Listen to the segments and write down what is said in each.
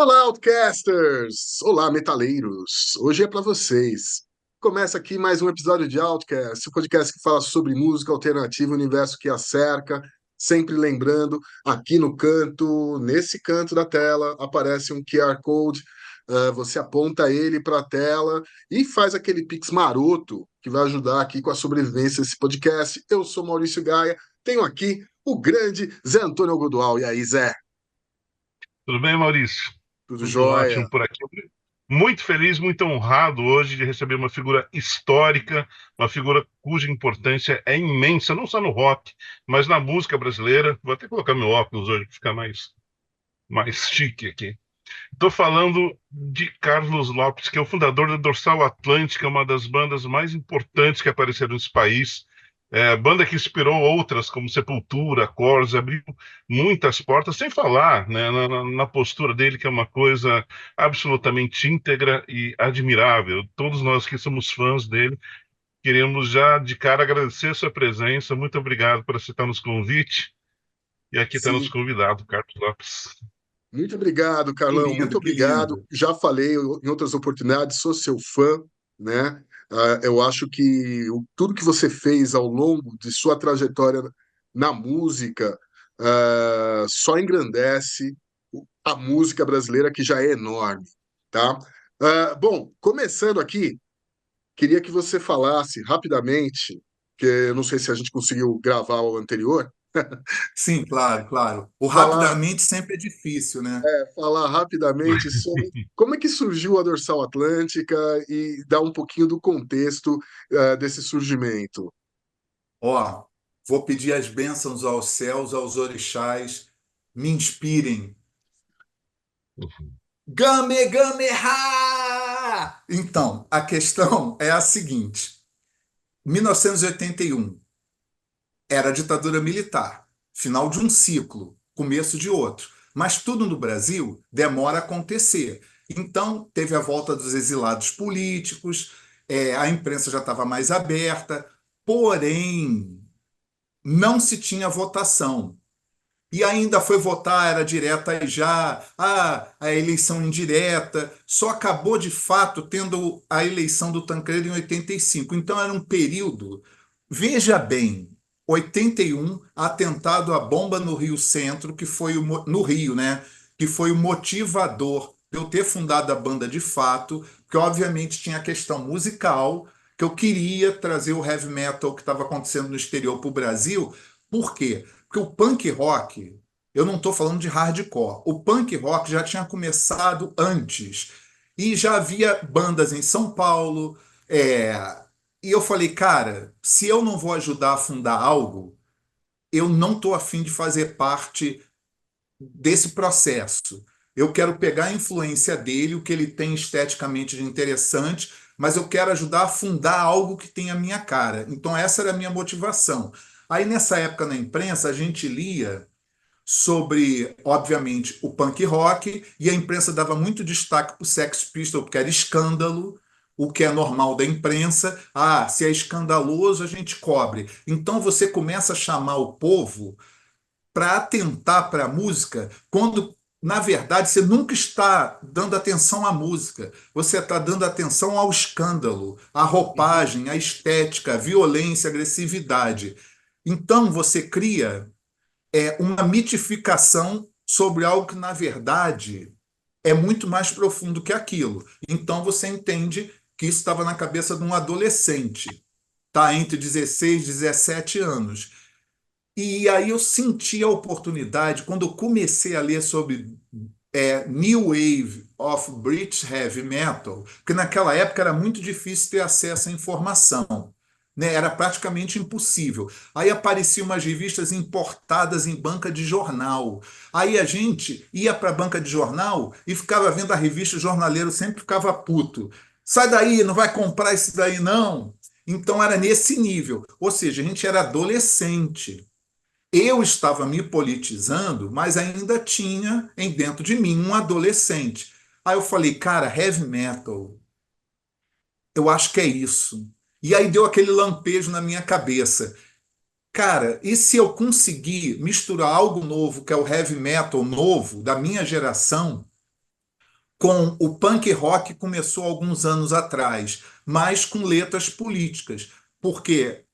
Olá, Outcasters! Olá, metaleiros! Hoje é para vocês. Começa aqui mais um episódio de Outcast, o podcast que fala sobre música alternativa, o universo que a cerca. Sempre lembrando, aqui no canto, nesse canto da tela, aparece um QR Code. Você aponta ele para a tela e faz aquele pix maroto que vai ajudar aqui com a sobrevivência desse podcast. Eu sou Maurício Gaia, tenho aqui o grande Zé Antônio Godoal. E aí, Zé? Tudo bem, Maurício? Tudo Tudo jóia? ótimo por aqui. Muito feliz, muito honrado hoje de receber uma figura histórica, uma figura cuja importância é imensa, não só no rock, mas na música brasileira. Vou até colocar meu óculos hoje para ficar mais chique aqui. Estou falando de Carlos Lopes, que é o fundador da Dorsal Atlântica, uma das bandas mais importantes que apareceram nesse país. Banda que inspirou outras, como Sepultura, Corrs, abriu muitas portas, sem falar, né, na postura dele, que é uma coisa absolutamente íntegra e admirável. Todos nós que somos fãs dele, queremos já de cara agradecer a sua presença. Muito obrigado por aceitar nos convite. E aqui está nosso Sim. convidado, Carlos Lopes. Muito obrigado, Que Carlão. Muito lindo, que obrigado. lindo. Já falei em outras oportunidades, sou seu fã, né? Eu acho que tudo que você fez ao longo de sua trajetória na música, só engrandece a música brasileira, que já é enorme, tá? Bom, começando aqui, queria que você falasse rapidamente, que eu não sei se a gente conseguiu gravar o anterior, Sim, claro, claro. O falar rapidamente sempre é difícil, né? falar rapidamente sobre como é que surgiu a Dorsal Atlântica e dar um pouquinho do contexto desse surgimento. Ó, vou pedir as bênçãos aos céus, aos orixás, me inspirem. Game, game, ha! Então, a questão é a seguinte: 1981 era a ditadura militar, final de um ciclo, começo de outro. Mas tudo no Brasil demora a acontecer. Então, teve a volta dos exilados políticos, a imprensa já estava mais aberta, porém, não se tinha votação. E ainda foi votar, era direta e já, a eleição indireta, só acabou de fato tendo a eleição do Tancredo em 85. Então era um período, veja bem, 81, atentado à bomba no Rio Centro, que foi no Rio, né? Que foi o motivador de eu ter fundado a banda de fato, que obviamente tinha a questão musical, que eu queria trazer o heavy metal que estava acontecendo no exterior para o Brasil. Por quê? Porque o punk rock, eu não estou falando de hardcore, o punk rock já tinha começado antes. E já havia bandas em São Paulo. é, e eu falei, cara, se eu não vou ajudar a fundar algo, eu não estou afim de fazer parte desse processo. Eu quero pegar a influência dele, o que ele tem esteticamente de interessante, mas eu quero ajudar a fundar algo que tenha a minha cara. Então, essa era a minha motivação. Aí, nessa época, na imprensa, a gente lia sobre, obviamente, o punk rock, e a imprensa dava muito destaque para o Sex Pistols, porque era escândalo, o que é normal da imprensa. Ah, se é escandaloso, a gente cobre. Então você começa a chamar o povo para atentar para a música, quando, na verdade, você nunca está dando atenção à música, você está dando atenção ao escândalo, à Uhum. roupagem, à estética, à violência, à agressividade. Então você cria uma mitificação sobre algo que, na verdade, é muito mais profundo que aquilo. Então você entende que isso estava na cabeça de um adolescente, tá? Entre 16 e 17 anos. E aí eu senti a oportunidade, quando eu comecei a ler sobre New Wave of British Heavy Metal, porque naquela época era muito difícil ter acesso à informação, né? Era praticamente impossível. Aí apareciam umas revistas importadas em banca de jornal. Aí a gente ia para a banca de jornal e ficava vendo a revista, o jornaleiro sempre ficava puto. Sai daí, não vai comprar isso daí não. Então era nesse nível. Ou seja, a gente era adolescente. Eu estava me politizando, mas ainda tinha em dentro de mim um adolescente. Aí eu falei, cara, heavy metal, eu acho que é isso. E aí deu aquele lampejo na minha cabeça. Cara, e se eu conseguir misturar algo novo, que é o heavy metal novo, da minha geração, com o punk rock começou alguns anos atrás, mas com letras políticas, porque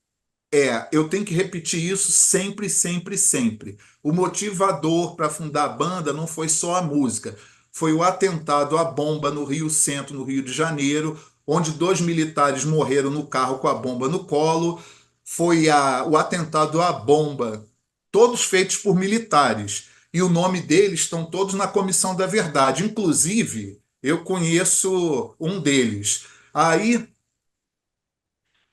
eu tenho que repetir isso sempre, sempre, sempre. O motivador para fundar a banda não foi só a música, foi o atentado à bomba no Rio Centro, no Rio de Janeiro, onde 2 militares morreram no carro com a bomba no colo. Foi o atentado à bomba, todos feitos por militares. E o nome deles estão todos na Comissão da Verdade. Inclusive, eu conheço um deles. Aí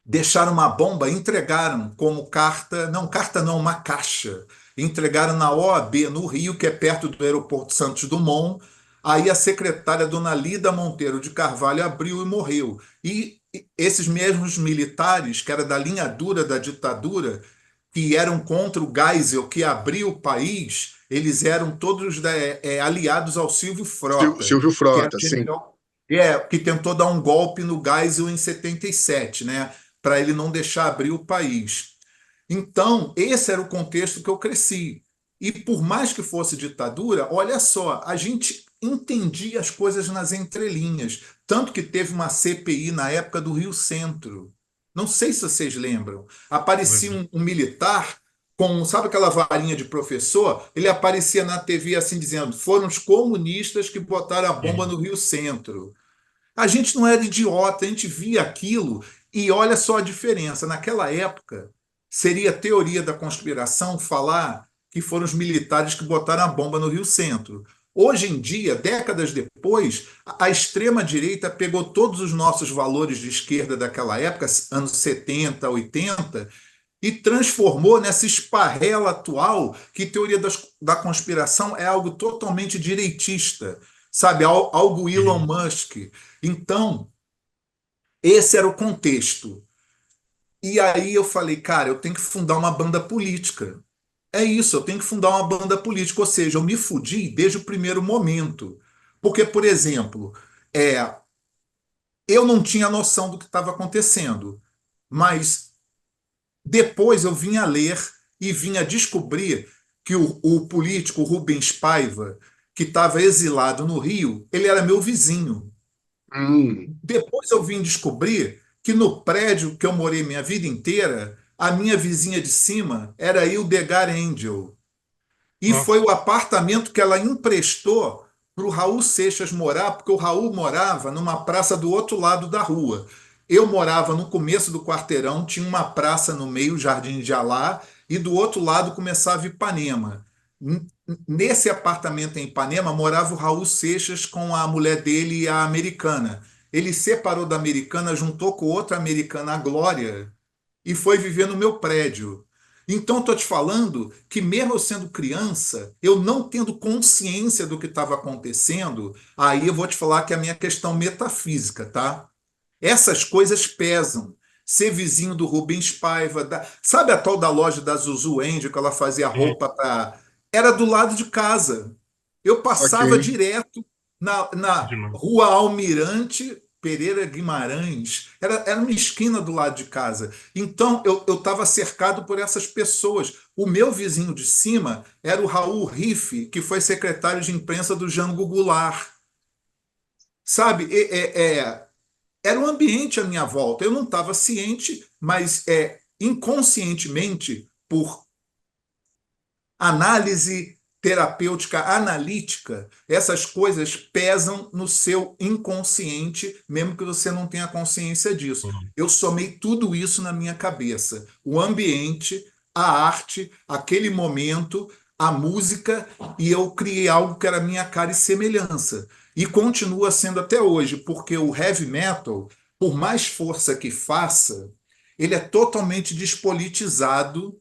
deixaram uma bomba, entregaram como carta não, uma caixa. Entregaram na OAB no Rio, que é perto do aeroporto Santos Dumont. Aí a secretária Dona Lida Monteiro de Carvalho abriu e morreu. E esses mesmos militares, que era da linha dura da ditadura, que eram contra o Geisel, que abriu o país, eles eram todos aliados ao Silvio Frota, Silvio que era Frota, o sim. general, que tentou dar um golpe no Geisel em 77, né? Para ele não deixar abrir o país. Então, esse era o contexto que eu cresci. E por mais que fosse ditadura, olha só, a gente entendia as coisas nas entrelinhas. Tanto que teve uma CPI na época do Rio Centro. Não sei se vocês lembram. Aparecia um militar com, sabe aquela varinha de professor? Ele aparecia na TV assim dizendo: foram os comunistas que botaram a bomba no Rio Centro. A gente não era idiota, a gente via aquilo e olha só a diferença. Naquela época, seria teoria da conspiração falar que foram os militares que botaram a bomba no Rio Centro. Hoje em dia, décadas depois, a extrema-direita pegou todos os nossos valores de esquerda daquela época, anos 70, 80, e transformou nessa esparrela atual que teoria da conspiração é algo totalmente direitista, sabe? Algo Elon Uhum. Musk. Então, esse era o contexto. E aí eu falei, cara, eu tenho que fundar uma banda política. É isso, eu tenho que fundar uma banda política. Ou seja, eu me fudi desde o primeiro momento. Porque, por exemplo, eu não tinha noção do que estava acontecendo. Mas depois eu vim a ler e vim a descobrir que o político Rubens Paiva, que estava exilado no Rio, ele era meu vizinho. Hum, Depois eu vim descobrir que no prédio que eu morei minha vida inteira, a minha vizinha de cima era a Hildegard Angel. E foi Nossa. o apartamento que ela emprestou para o Raul Seixas morar, porque o Raul morava numa praça do outro lado da rua. Eu morava no começo do quarteirão, tinha uma praça no meio, Jardim de Alá, e do outro lado começava Ipanema. Nesse apartamento em Ipanema morava o Raul Seixas com a mulher dele, a americana. Ele separou da americana, juntou com outra americana, a Glória, e foi viver no meu prédio. Então, estou te falando que, mesmo eu sendo criança, eu não tendo consciência do que estava acontecendo, aí eu vou te falar que é a minha questão metafísica, tá? Essas coisas pesam. Ser vizinho do Rubens Paiva, sabe a tal da loja da Zuzu Angel, que ela fazia Uhum. roupa para. Era do lado de casa. Eu passava ok. direto na Demais. rua Almirante Pereira Guimarães. Era uma esquina do lado de casa. Então eu estava cercado por essas pessoas. O meu vizinho de cima era o Raul Riff, que foi secretário de imprensa do Jango Goulart. Sabe? Era um ambiente à minha volta. Eu não estava ciente, mas inconscientemente, por análise terapêutica analítica, essas coisas pesam no seu inconsciente, mesmo que você não tenha consciência disso. Uhum. Eu somei tudo isso na minha cabeça: o ambiente, a arte, aquele momento, a música, e eu criei algo que era minha cara e semelhança. E continua sendo até hoje, porque o heavy metal, por mais força que faça, ele é totalmente despolitizado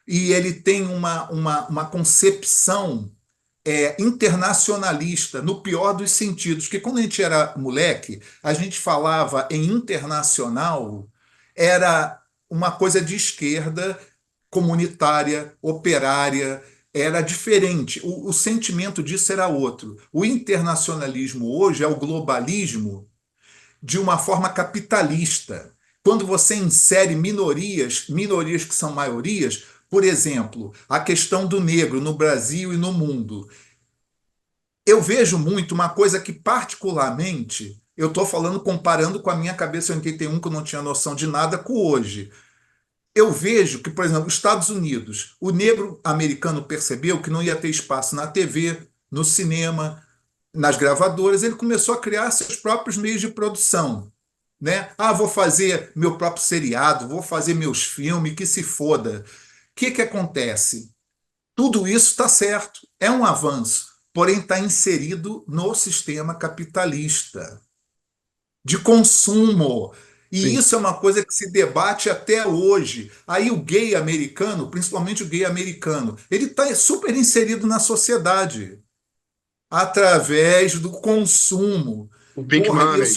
e ele tem uma concepção internacionalista, no pior dos sentidos, que quando a gente era moleque, a gente falava em internacional, era uma coisa de esquerda, comunitária, operária, era diferente. O sentimento disso era outro. O internacionalismo hoje é o globalismo de uma forma capitalista. Quando você insere minorias, minorias que são maiorias, por exemplo, a questão do negro no Brasil e no mundo. eu vejo muito uma coisa que, particularmente, eu estou falando comparando com a minha cabeça em 81, que eu não tinha noção de nada, com hoje. Eu vejo que, por exemplo, os Estados Unidos, o negro americano percebeu que não ia ter espaço na TV, no cinema, nas gravadoras, ele começou a criar seus próprios meios de produção, né? Ah, vou fazer meu próprio seriado, vou fazer meus filmes, que se foda. O que que acontece? Tudo isso está certo, é um avanço, porém está inserido no sistema capitalista de consumo. E Sim. isso é uma coisa que se debate até hoje. Aí o gay americano, principalmente o gay americano, ele está super inserido na sociedade através do consumo. O Pink Porra, Money.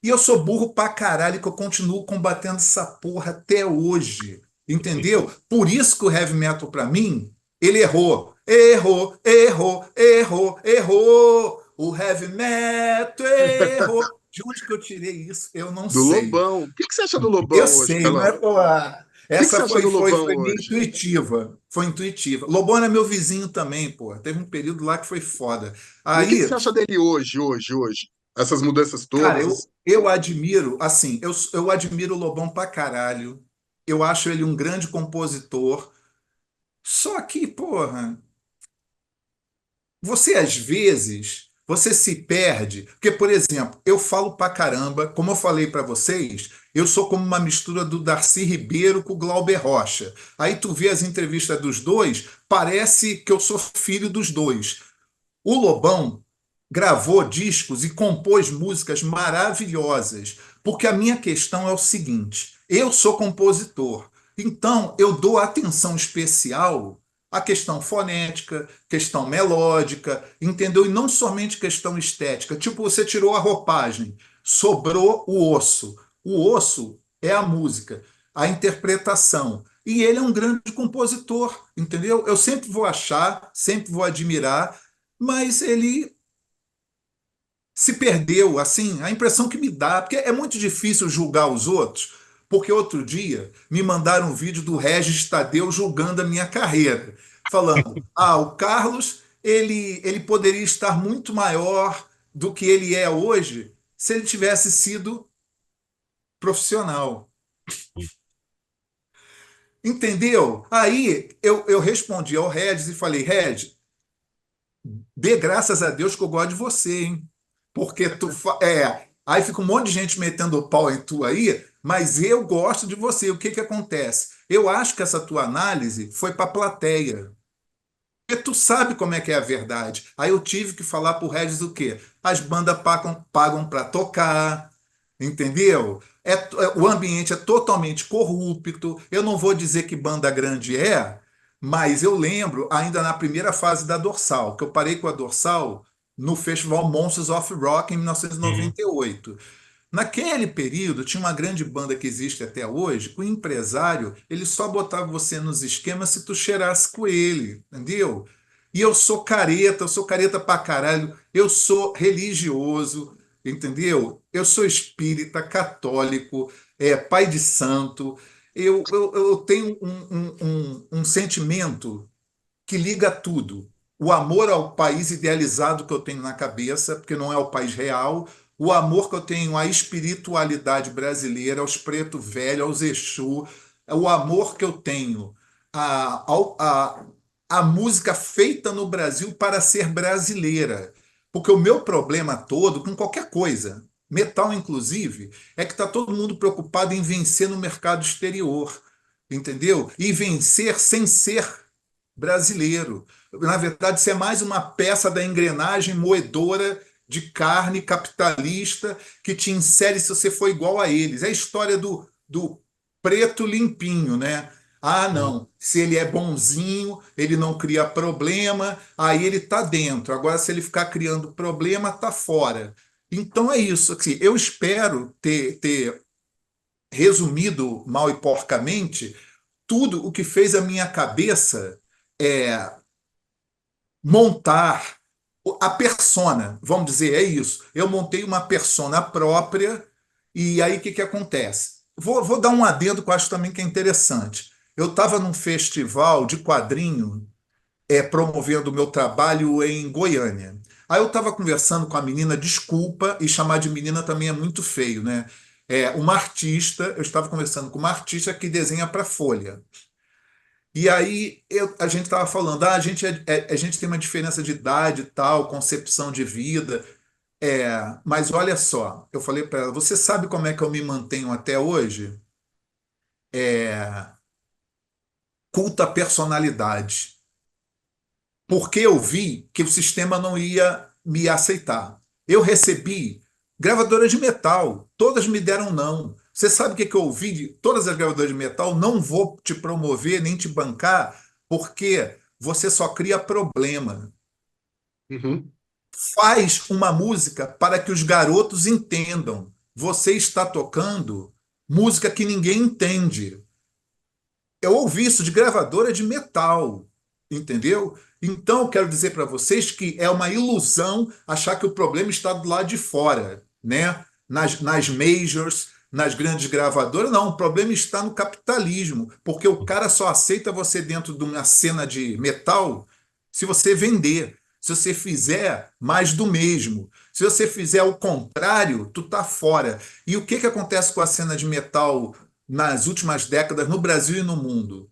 e eu sou burro pra caralho que eu continuo combatendo essa porra até hoje. Entendeu? Por isso que o heavy metal, pra mim, ele errou. Errou, errou, errou, errou. O heavy metal errou. De onde que eu tirei isso? Eu não Do sei. Lobão. O que que você acha do Eu Lobão hoje, sei, Pelão? mas, O pô, que que você essa acha foi, do foi, Lobão foi meio hoje? intuitiva. Foi intuitiva. Lobão era meu vizinho também, pô. Teve um período lá que foi foda. E o que que você Aí, acha dele hoje? Essas mudanças cara, todas. eu admiro, assim, eu admiro o Lobão pra caralho. Eu acho ele um grande compositor. Só que, porra, você às vezes, você se perde. Porque, por exemplo, eu falo pra caramba, como eu falei pra vocês, eu sou como uma mistura do Darcy Ribeiro com o Glauber Rocha. Aí tu vê as entrevistas dos dois, parece que eu sou filho dos dois. O Lobão gravou discos e compôs músicas maravilhosas, porque a minha questão é o seguinte: eu sou compositor, então eu dou atenção especial à questão fonética, questão melódica, entendeu? E não somente questão estética. Tipo, você tirou a roupagem, sobrou o osso. O osso é a música, a interpretação. E ele é um grande compositor, entendeu? Eu sempre vou achar, sempre vou admirar, mas ele se perdeu, assim, a impressão que me dá, porque é muito difícil julgar os outros, porque outro dia me mandaram um vídeo do Regis Tadeu julgando a minha carreira, falando: "Ah, o Carlos, ele poderia estar muito maior do que ele é hoje se ele tivesse sido profissional." Entendeu? Aí eu respondi ao Regis e falei: "Regis, dê graças a Deus que eu gosto de você, hein? Porque aí fica um monte de gente metendo o pau em tu aí, mas eu gosto de você. O que que acontece? Eu acho que essa tua análise foi para a plateia. Porque tu sabe como é que é a verdade. Aí eu tive que falar pro Regis o quê? As bandas pagam para tocar, entendeu? O ambiente é totalmente corrupto. Eu não vou dizer que banda grande é, mas eu lembro ainda na primeira fase da Dorsal, que eu parei com a Dorsal no Festival Monsters of Rock em Uhum. 1998. Naquele período, tinha uma grande banda que existe até hoje, o empresário, ele só botava você nos esquemas se tu cheirasse com ele, entendeu? E eu sou careta pra caralho, eu sou religioso, entendeu? Eu sou espírita, católico, pai de santo, eu tenho um sentimento que liga tudo. O amor ao país idealizado que eu tenho na cabeça, porque não é o país real, o amor que eu tenho à espiritualidade brasileira, aos preto velho, aos Exu, o amor que eu tenho à música feita no Brasil para ser brasileira. Porque o meu problema todo, com qualquer coisa, metal inclusive, é que está todo mundo preocupado em vencer no mercado exterior, entendeu? E vencer sem ser brasileiro. Na verdade, isso é mais uma peça da engrenagem moedora de carne capitalista que te insere se você for igual a eles. É a história do preto limpinho, né? Ah, não. Se ele é bonzinho, ele não cria problema, aí ele está dentro. Agora, se ele ficar criando problema, está fora. Então é isso. Assim, eu espero ter resumido mal e porcamente tudo o que fez a minha cabeça é, montar a persona, vamos dizer, é isso. Eu montei uma persona própria, e aí o que, que acontece? Vou dar um adendo que eu acho também que é interessante. Eu estava num festival de quadrinho promovendo o meu trabalho em Goiânia. Aí eu estava conversando com a menina, desculpa, e chamar de menina também é muito feio, né? Uma artista, eu estava conversando com uma artista que desenha para Folha. E aí a gente estava falando, a gente tem uma diferença de idade e tal, concepção de vida. Mas olha só, eu falei para ela, você sabe como é que eu me mantenho até hoje? Culta personalidade. Porque eu vi que o sistema não ia me aceitar. Eu recebi gravadoras de metal, todas me deram não. Você sabe o que eu ouvi de todas as gravadoras de metal? Não vou te promover nem te bancar, porque você só cria problema. Uhum. Faz uma música para que os garotos entendam. Você está tocando música que ninguém entende. Eu ouvi isso de gravadora de metal, entendeu? Então, eu quero dizer para vocês que é uma ilusão achar que o problema está do lado de fora, né? Nas majors, nas grandes gravadoras. Não, o problema está no capitalismo, porque o cara só aceita você dentro de uma cena de metal se você vender, se você fizer mais do mesmo. Se você fizer o contrário, tu tá fora. E o que que acontece com a cena de metal nas últimas décadas no Brasil e no mundo?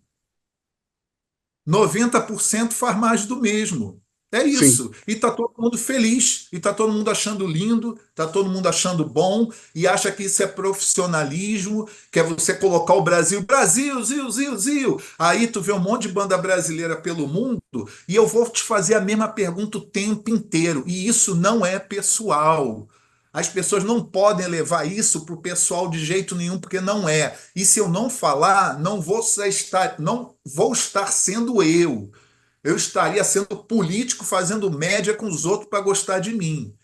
90% faz mais do mesmo. É Sim. isso. E está todo mundo feliz, e está todo mundo achando lindo, está todo mundo achando bom, e acha que isso é profissionalismo, que é você colocar o Brasil, Brasil, Zil, Zil, Zil. Aí tu vê um monte de banda brasileira pelo mundo, e eu vou te fazer a mesma pergunta o tempo inteiro. E isso não é pessoal. As pessoas não podem levar isso para o pessoal de jeito nenhum, porque não é. E se eu não falar, não vou estar sendo eu. Eu estaria sendo político fazendo média com os outros para gostar de mim.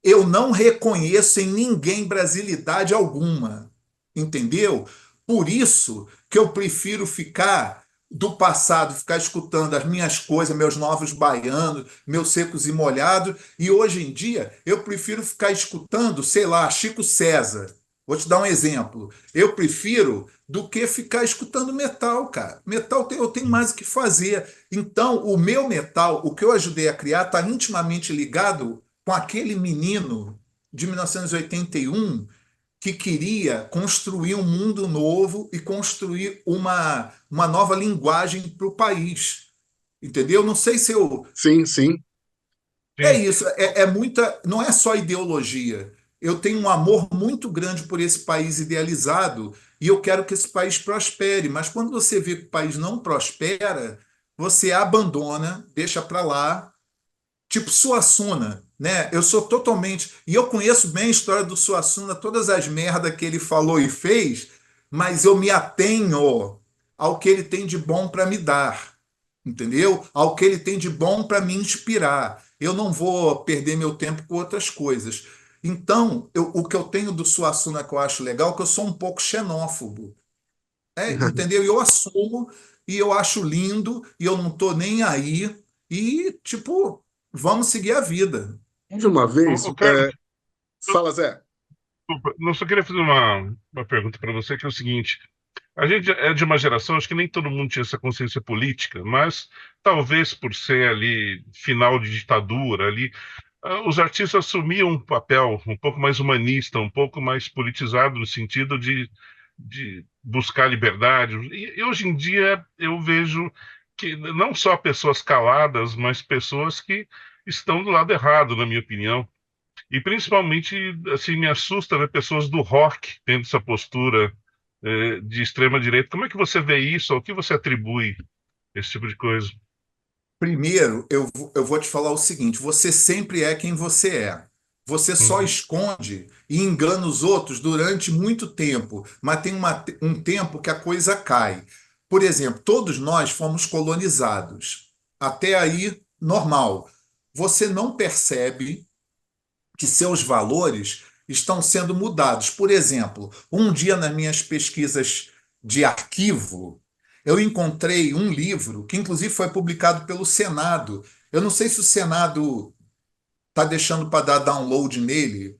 Eu não reconheço em ninguém brasilidade alguma, entendeu? Por isso que eu prefiro ficar do passado, ficar escutando as minhas coisas, meus novos baianos, meus secos e molhados, e hoje em dia eu prefiro ficar escutando, sei lá, Chico César. Vou te dar um exemplo. Eu prefiro do que ficar escutando metal, cara. Eu tenho mais o que fazer. Então, o meu metal, o que eu ajudei a criar, está intimamente ligado com aquele menino de 1981 que queria construir um mundo novo e construir uma nova linguagem para o país. Entendeu? Não sei se eu. Sim, sim. É Sim. isso, muita. Não é só ideologia. Eu tenho um amor muito grande por esse país idealizado e eu quero que esse país prospere. Mas quando você vê que o país não prospera, você abandona, deixa para lá. Tipo Suassuna, né? Eu sou totalmente. E eu conheço bem a história do Suassuna, todas as merdas que ele falou e fez, mas eu me atenho ao que ele tem de bom para me dar, entendeu? Ao que ele tem de bom para me inspirar. Eu não vou perder meu tempo com outras coisas. Então, o que eu tenho do Suassuna que eu acho legal é que eu sou um pouco xenófobo. Entendeu? E eu assumo, e eu acho lindo, e eu não tô nem aí, e, tipo, vamos seguir a vida. De uma vez, Carlos, fala, Zé. desculpa, não só queria fazer uma pergunta para você, que é o seguinte: a gente é de uma geração, acho que nem todo mundo tinha essa consciência política, mas talvez por ser ali final de ditadura, ali, os artistas assumiam um papel um pouco mais humanista, um pouco mais politizado no sentido de buscar liberdade. E hoje em dia eu vejo que não só pessoas caladas, mas pessoas que estão do lado errado, na minha opinião. E principalmente, assim, me assusta ver pessoas do rock tendo essa postura de extrema direita. Como é que você vê isso? Ao que você atribui esse tipo de coisa? Primeiro, eu vou te falar o seguinte: você sempre é quem você é. Você só Uhum. esconde e engana os outros durante muito tempo, mas tem um tempo que a coisa cai. Por exemplo, todos nós fomos colonizados. Até aí, normal. Você não percebe que seus valores estão sendo mudados. Por exemplo, um dia nas minhas pesquisas de arquivo, eu encontrei um livro que, inclusive, foi publicado pelo Senado. Eu não sei se o Senado está deixando para dar download nele,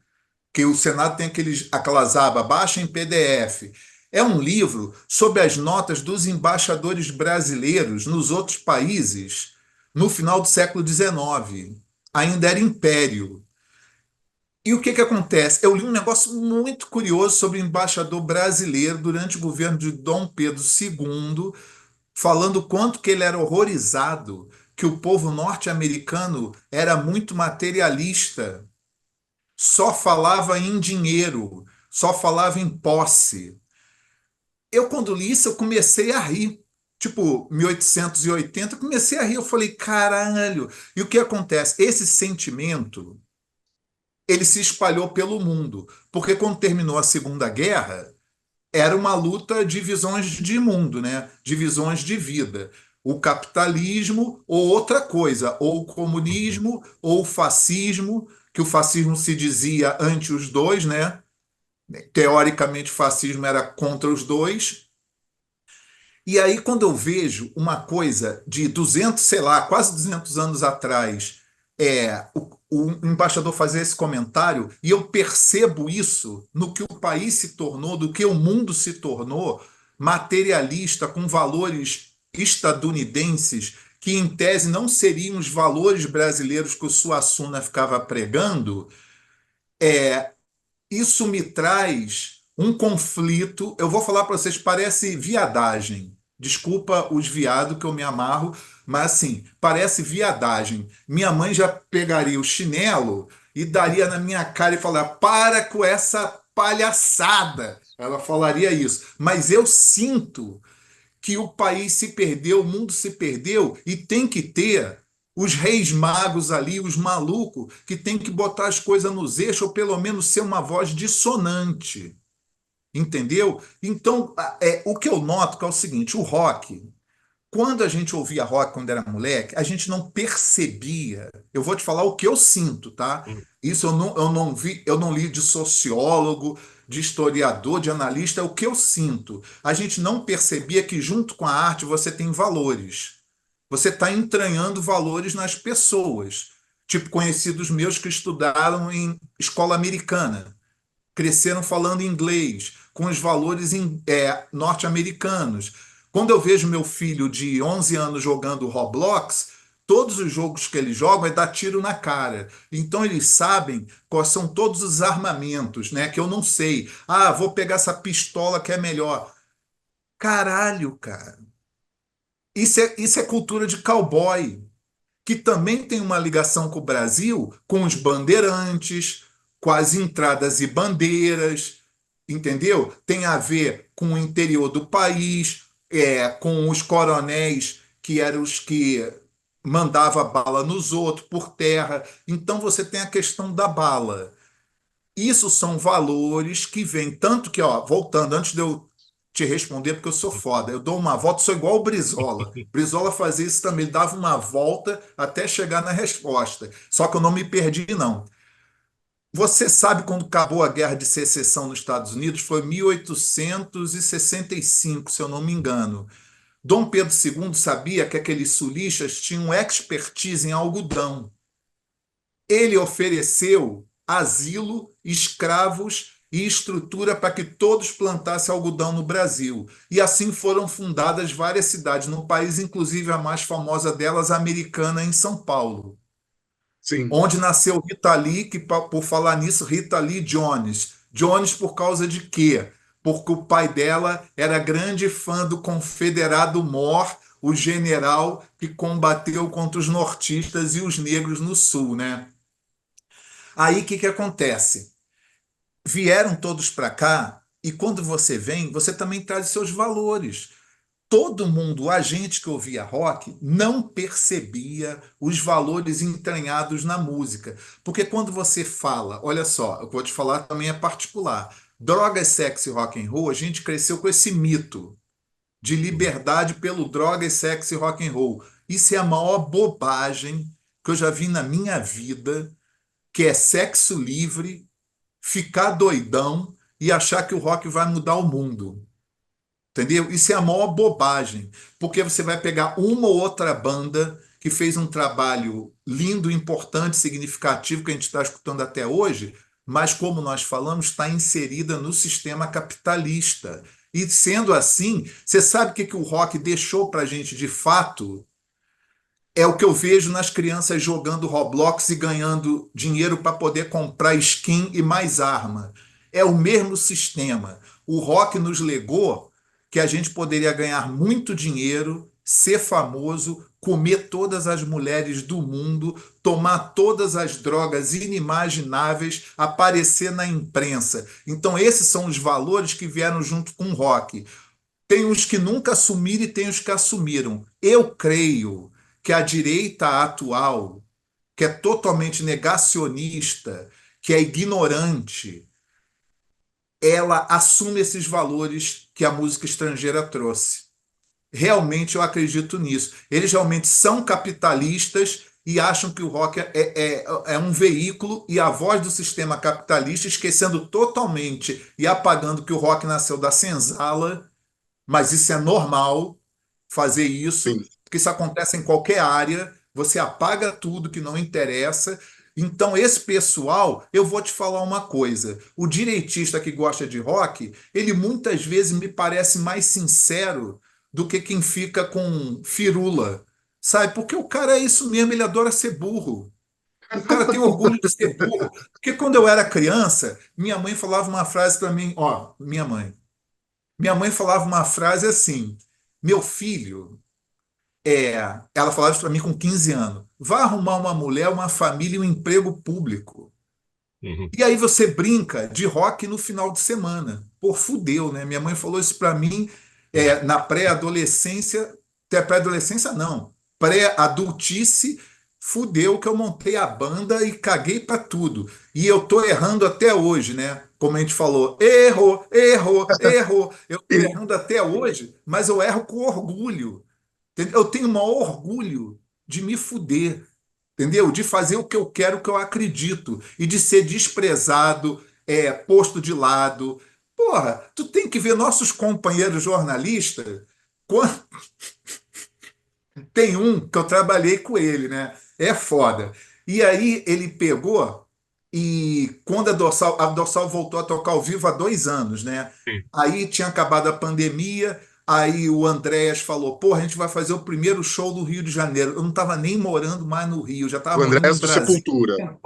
que o Senado tem aquelas abas, baixa em PDF. É um livro sobre as notas dos embaixadores brasileiros nos outros países, no final do século XIX. Ainda era império. E o que acontece? Eu li um negócio muito curioso sobre o embaixador brasileiro durante o governo de Dom Pedro II, falando o quanto que ele era horrorizado, que o povo norte-americano era muito materialista, só falava em dinheiro, só falava em posse. Eu, quando li isso, eu comecei a rir. Tipo, 1880, eu comecei a rir. Eu falei, caralho. E o que acontece? Esse sentimento, ele se espalhou pelo mundo. Porque quando terminou a Segunda Guerra, era uma luta de visões de mundo, né? De visões de vida. O capitalismo ou outra coisa, ou o comunismo ou o fascismo, que o fascismo se dizia ante os dois, né? Teoricamente, o fascismo era contra os dois. E aí, quando eu vejo uma coisa de 200, sei lá, quase 200 anos atrás, o embaixador fazer esse comentário, e eu percebo isso no que o país se tornou, do que o mundo se tornou, materialista, com valores estadunidenses, que em tese não seriam os valores brasileiros que o Suassuna ficava pregando, isso me traz um conflito. Eu vou falar para vocês, parece viadagem. Desculpa os viados que eu me amarro, mas assim, parece viadagem. Minha mãe já pegaria o chinelo e daria na minha cara e falar: para com essa palhaçada. Ela falaria isso. Mas eu sinto que o país se perdeu, o mundo se perdeu e tem que ter os reis magos ali, os malucos, que tem que botar as coisas nos eixos ou pelo menos ser uma voz dissonante. Entendeu? Então, o que eu noto que é o seguinte: o rock, quando a gente ouvia rock quando era moleque, a gente não percebia. Eu vou te falar o que eu sinto, tá? Hum. Isso eu não vi, eu não li de sociólogo, de historiador, de analista, é o que eu sinto. A gente não percebia que junto com a arte você tem valores. Você está entranhando valores nas pessoas. Tipo, conhecidos meus que estudaram em escola americana, cresceram falando inglês, com os valores norte-americanos. Quando eu vejo meu filho de 11 anos jogando Roblox, todos os jogos que ele joga é dar tiro na cara. Então eles sabem quais são todos os armamentos, né? Que eu não sei. Ah, vou pegar essa pistola que é melhor. Caralho, cara. Isso é cultura de cowboy, que também tem uma ligação com o Brasil, com os bandeirantes, com as entradas e bandeiras, entendeu? Tem a ver com o interior do país, com os coronéis que eram os que mandava bala nos outros por terra. Então você tem a questão da bala. Isso são valores que vêm, tanto que, ó, voltando, antes de eu te responder, porque eu sou foda, eu dou uma volta, sou igual o Brizola. Brizola fazia isso também, ele dava uma volta até chegar na resposta. Só que eu não me perdi, não. Você sabe quando acabou a Guerra de Secessão nos Estados Unidos? Foi 1865, se eu não me engano. Dom Pedro II sabia que aqueles sulistas tinham expertise em algodão. Ele ofereceu asilo, escravos e estrutura para que todos plantassem algodão no Brasil. E assim foram fundadas várias cidades no país, inclusive a mais famosa delas, a Americana, em São Paulo, Sim. onde nasceu Rita Lee, que, por falar nisso, Rita Lee Jones. Jones por causa de quê? Porque o pai dela era grande fã do confederado Mor, o general que combateu contra os nortistas e os negros no sul, né? Aí o que acontece? Vieram todos para cá e quando você vem, você também traz seus valores. Todo mundo, a gente que ouvia rock, não percebia os valores entranhados na música. Porque quando você fala, olha só, eu vou te falar também é particular. Drogas, sexo e rock and roll, a gente cresceu com esse mito de liberdade pelo droga, sexo e rock and roll. Isso é a maior bobagem que eu já vi na minha vida, que é sexo livre, ficar doidão e achar que o rock vai mudar o mundo. Entendeu? Isso é a maior bobagem, porque você vai pegar uma ou outra banda que fez um trabalho lindo, importante, significativo que a gente está escutando até hoje, mas como nós falamos, está inserida no sistema capitalista. E sendo assim, você sabe o que o rock deixou para a gente de fato? É o que eu vejo nas crianças jogando Roblox e ganhando dinheiro para poder comprar skin e mais arma. É o mesmo sistema. O rock nos legou que a gente poderia ganhar muito dinheiro, ser famoso, comer todas as mulheres do mundo, tomar todas as drogas inimagináveis, aparecer na imprensa. Então, esses são os valores que vieram junto com o rock. Tem os que nunca assumiram e tem os que assumiram. Eu creio que a direita atual, que é totalmente negacionista, que é ignorante, ela assume esses valores que a música estrangeira trouxe. Realmente eu acredito nisso. Eles realmente são capitalistas e acham que o rock é um veículo e a voz do sistema capitalista, esquecendo totalmente e apagando que o rock nasceu da senzala, mas isso é normal fazer isso, Sim. porque isso acontece em qualquer área, você apaga tudo que não interessa. Então, esse pessoal, eu vou te falar uma coisa: o direitista que gosta de rock, ele muitas vezes me parece mais sincero do que quem fica com firula, sabe? Porque o cara é isso mesmo, ele adora ser burro. O cara tem orgulho de ser burro. Porque quando eu era criança, minha mãe falava uma frase para mim, ó, minha mãe falava uma frase assim: meu filho, ela falava isso para mim com 15 anos, vá arrumar uma mulher, uma família e um emprego público. Uhum. E aí você brinca de rock no final de semana. Pô, fudeu, né? Minha mãe falou isso para mim na pré-adolescência, até pré-adolescência não, pré-adultice, fudeu que eu montei a banda e caguei para tudo. E eu tô errando até hoje, né? Como a gente falou, errou, errou, errou. Eu tô E, errando até hoje, mas eu erro com orgulho. Entendeu? Eu tenho o maior orgulho de me fuder, entendeu? De fazer o que eu quero, o que eu acredito, e de ser desprezado, posto de lado. Porra, tu tem que ver nossos companheiros jornalistas. Quan- Tem um que eu trabalhei com ele, né? É foda. E aí ele pegou e quando a Dorsal voltou a tocar ao vivo há 2 anos, né? Sim. Aí tinha acabado a pandemia, aí o Andréas falou, pô, a gente vai fazer o primeiro show do Rio de Janeiro. Eu não estava nem morando mais no Rio, eu já o estava morando Andrés em do Brasília. Sepultura.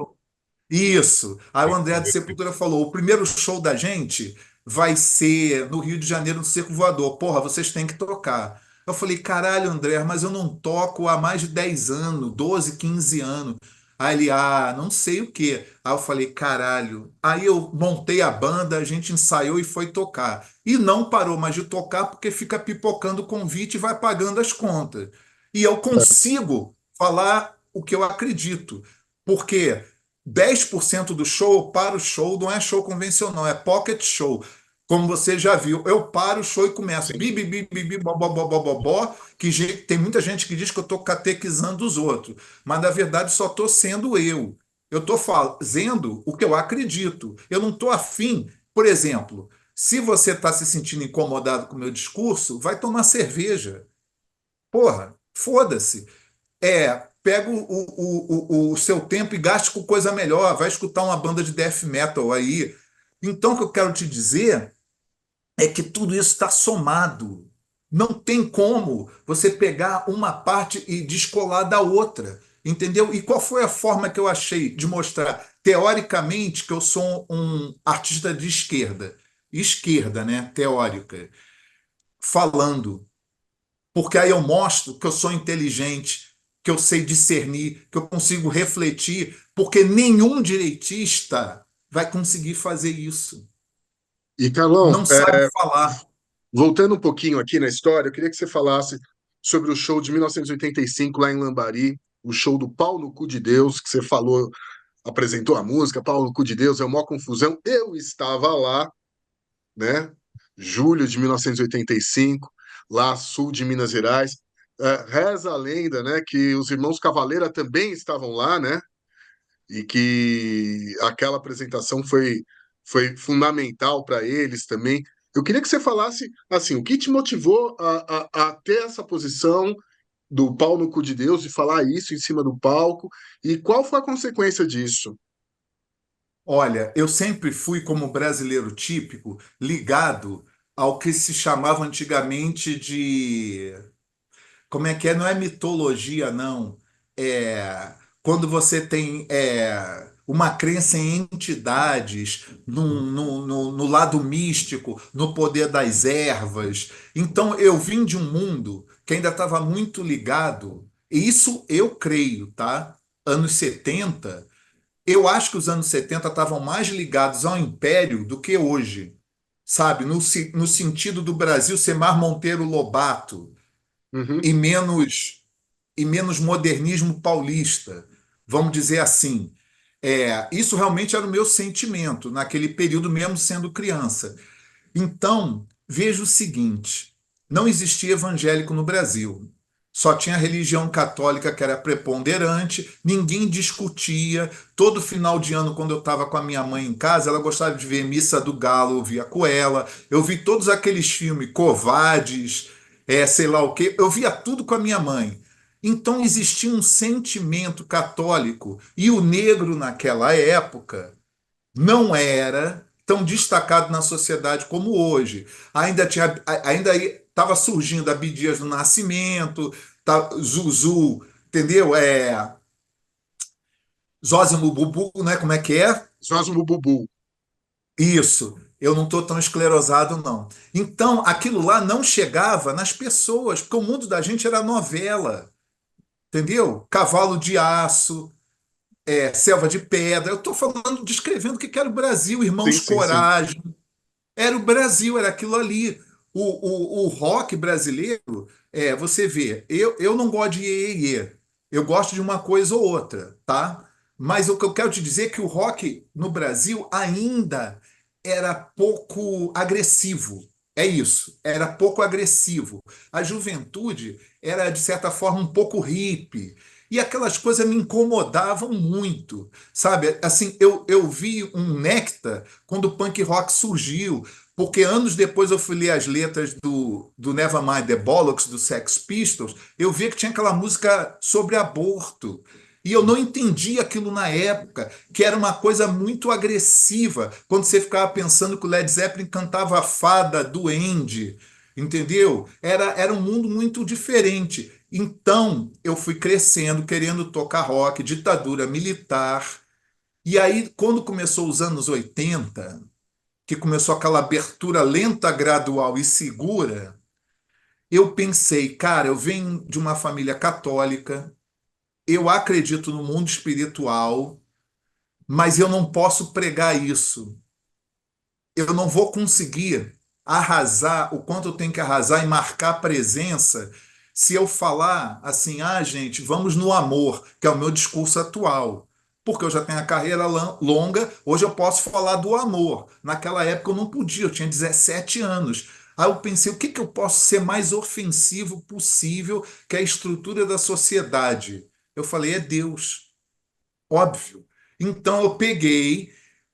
Isso. Aí o André de Sepultura falou: o primeiro show da gente vai ser no Rio de Janeiro, no Circo Voador. Porra, vocês têm que tocar. Eu falei: caralho, André, mas eu não toco há mais de 10 anos, 12, 15 anos. Aí ele: não sei o quê. Aí eu falei: caralho. Aí eu montei a banda, a gente ensaiou e foi tocar. E não parou mais de tocar porque fica pipocando o convite e vai pagando as contas. E eu consigo falar o que eu acredito. Porque 10% do show, para o show, não é show convencional, é pocket show. Como você já viu, eu paro o show e começo Sim. bi, bi, bi, bi, bi, bó, bó, bó, bó, bó, bó, tem muita gente que diz que eu estou catequizando os outros, mas na verdade só estou sendo eu. Eu estou fazendo o que eu acredito. Eu não estou afim, por exemplo, se você está se sentindo incomodado com o meu discurso, vai tomar cerveja. Porra, foda-se. Pega o seu tempo e gaste com coisa melhor. Vai escutar uma banda de death metal aí. Então, o que eu quero te dizer é que tudo isso está somado. Não tem como você pegar uma parte e descolar da outra. Entendeu? E qual foi a forma que eu achei de mostrar, teoricamente, que eu sou um artista de esquerda? Esquerda, né? Teórica. Falando, porque aí eu mostro que eu sou inteligente, que eu sei discernir, que eu consigo refletir, porque nenhum direitista vai conseguir fazer isso. E, Carlão, Não sabe falar. voltando um pouquinho aqui na história, eu queria que você falasse sobre o show de 1985 lá em Lambari, o show do Pau no Cu de Deus, que você falou, apresentou a música, Pau no Cu de Deus, é uma confusão. Eu estava lá, né? Julho de 1985, lá sul de Minas Gerais. Reza a lenda, né, que os irmãos Cavaleira também estavam lá, né? E que aquela apresentação foi fundamental para eles também. Eu queria que você falasse assim, o que te motivou a ter essa posição do pau no cu de Deus, de falar isso em cima do palco, e qual foi a consequência disso? Olha, eu sempre fui, como brasileiro típico, ligado ao que se chamava antigamente como é que é? Não é mitologia, não. É quando você tem uma crença em entidades, no lado místico, no poder das ervas. Então, eu vim de um mundo que ainda estava muito ligado, e isso eu creio, tá? Anos 70, eu acho que os anos 70 estavam mais ligados ao Império do que hoje, sabe? No sentido do Brasil ser mais Monteiro Lobato Uhum. e menos modernismo paulista, vamos dizer assim. Isso realmente era o meu sentimento naquele período, mesmo sendo criança. Então, veja o seguinte: não existia evangélico no Brasil. Só tinha a religião católica que era preponderante, ninguém discutia. Todo final de ano, quando eu estava com a minha mãe em casa, ela gostava de ver Missa do Galo, eu via com ela. Eu vi todos aqueles filmes, Covades, sei lá o quê. Eu via tudo com a minha mãe. Então existia um sentimento católico. E o negro, naquela época, não era tão destacado na sociedade como hoje. Ainda estava surgindo Abdias do Nascimento, Zuzu, entendeu? Zózimo Bubu, né? Como é que é? Zózimo Bubu. Isso. Eu não estou tão esclerosado, não. Então, aquilo lá não chegava nas pessoas, porque o mundo da gente era novela, entendeu? Cavalo de Aço, Selva de Pedra. Eu estou falando, descrevendo o que era o Brasil, Sim, Irmãos sim, sim. Coragem. Era o Brasil, era aquilo ali. O rock brasileiro, você vê, eu não gosto de iê, iê, iê. Eu gosto de uma coisa ou outra, tá? Mas o que eu quero te dizer é que o rock no Brasil ainda era pouco agressivo. É isso, era pouco agressivo. A juventude era, de certa forma, um pouco hippie. E aquelas coisas me incomodavam muito, sabe? Assim, eu vi um néctar quando o punk rock surgiu, porque anos depois eu fui ler as letras do Nevermind the Bollocks, do Sex Pistols, eu vi que tinha aquela música sobre aborto. E eu não entendi aquilo na época, que era uma coisa muito agressiva, quando você ficava pensando que o Led Zeppelin cantava a fada, duende, entendeu? Era um mundo muito diferente. Então, eu fui crescendo, querendo tocar rock, ditadura militar. E aí, quando começou os anos 80, que começou aquela abertura lenta, gradual e segura, eu pensei, cara, eu venho de uma família católica, eu acredito no mundo espiritual, mas eu não posso pregar isso. Eu não vou conseguir arrasar o quanto eu tenho que arrasar e marcar presença se eu falar assim, gente, vamos no amor, que é o meu discurso atual. Porque eu já tenho a carreira longa, hoje eu posso falar do amor. Naquela época eu não podia, eu tinha 17 anos. Aí eu pensei, o que que eu posso ser mais ofensivo possível que a estrutura da sociedade? Eu falei, é Deus, óbvio. Então eu peguei,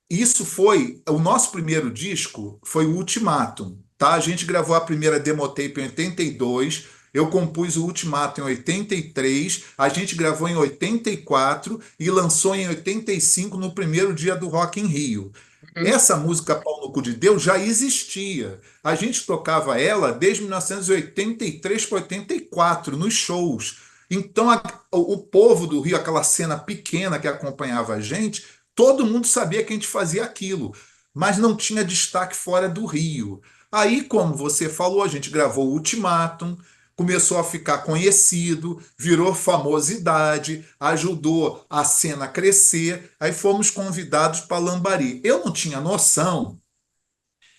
isso foi o nosso primeiro disco, foi o Ultimatum, tá? A gente gravou a primeira demotape em 82, eu compus o Ultimatum em 83, a gente gravou em 84 e lançou em 85 no primeiro dia do Rock in Rio. Uhum. Essa música Pau no Cu de Deus já existia. A gente tocava ela desde 1983 para 84 nos shows. Então o povo do Rio, aquela cena pequena que acompanhava a gente, todo mundo sabia que a gente fazia aquilo, mas não tinha destaque fora do Rio. Aí, como você falou, a gente gravou o Ultimatum, começou a ficar conhecido, virou famosidade, ajudou a cena a crescer, aí fomos convidados para Lambari. Eu não tinha noção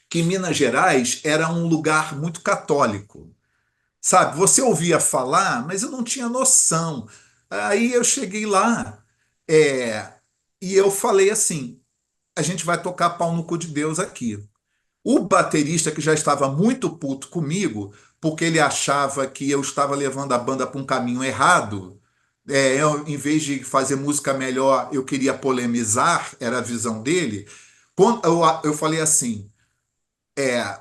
que Minas Gerais era um lugar muito católico. Sabe, você ouvia falar, mas eu não tinha noção. Aí eu cheguei lá, é, e eu falei assim: a gente vai tocar pau no cu de Deus aqui. O baterista, que já estava muito puto comigo, porque ele achava que eu estava levando a banda para um caminho errado, em vez de fazer música melhor, eu queria polemizar, era a visão dele. Quando eu falei assim: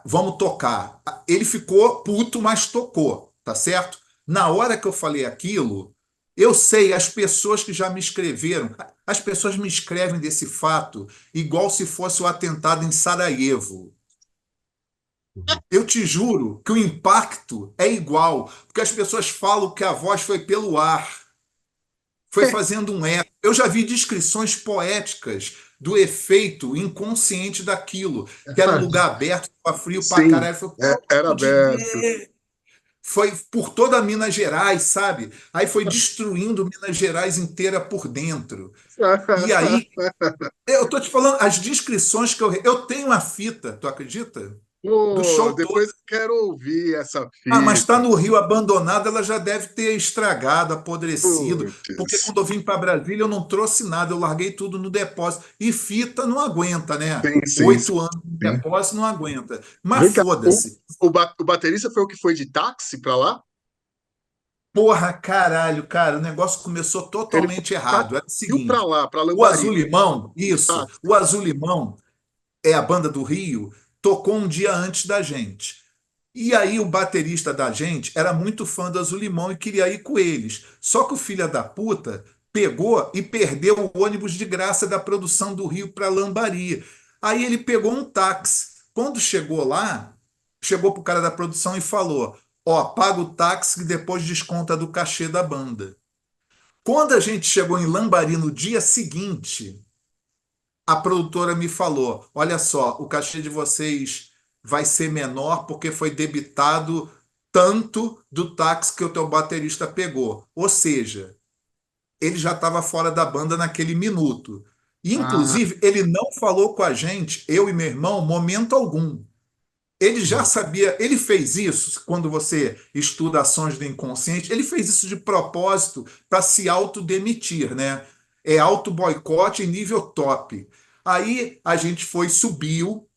vamos tocar. Ele ficou puto, mas tocou, tá certo? Na hora que eu falei aquilo, eu sei, as pessoas que já me escreveram, as pessoas me escrevem desse fato igual se fosse o atentado em Sarajevo. Uhum. Eu te juro que o impacto é igual, porque as pessoas falam que a voz foi pelo ar, foi fazendo um eco. Eu já vi descrições poéticas do efeito inconsciente daquilo, que era um lugar aberto, estava frio pra Sim, caralho. Foi era pode aberto. ver. Foi por toda Minas Gerais, sabe? Aí foi destruindo Minas Gerais inteira por dentro. E aí, eu tô te falando, as descrições que eu tenho a fita, tu acredita? Do Pô, show todo. depois eu quero ouvir essa Ah, mas está fita. no Rio abandonada, ela já deve ter estragado, apodrecido. Porque Putz. quando eu vim para Brasília, eu não trouxe nada, eu larguei tudo no depósito. E fita não aguenta, né? Sim, sim, 8 anos no sim. depósito não aguenta. Mas Vem cá, foda-se. o baterista foi o que foi de táxi pra lá? Porra, caralho, cara, o negócio começou Ele totalmente errado. Era o partiu pra seguinte: lá, pra o Lambari, Azul Limão, de isso, táxi. o Azul Limão é a banda do Rio, tocou um dia antes da gente. E aí o baterista da gente era muito fã do Azul Limão e queria ir com eles. Só que o filho da puta pegou e perdeu o ônibus de graça da produção do Rio para Lambari. Aí ele pegou um táxi. Quando chegou lá, chegou pro cara da produção e falou: Ó, paga o táxi que depois desconta do cachê da banda. Quando a gente chegou em Lambari no dia seguinte, a produtora me falou: olha só, o cachê de vocês vai ser menor porque foi debitado tanto do táxi que o teu baterista pegou. Ou seja, ele já estava fora da banda naquele minuto. E, Ah, inclusive, ele não falou com a gente, eu e meu irmão, momento algum. Ele já Uhum. sabia, ele fez isso quando você estuda ações do inconsciente, ele fez isso de propósito para se autodemitir, né? É auto-boicote em nível top. Aí a gente foi, subiu,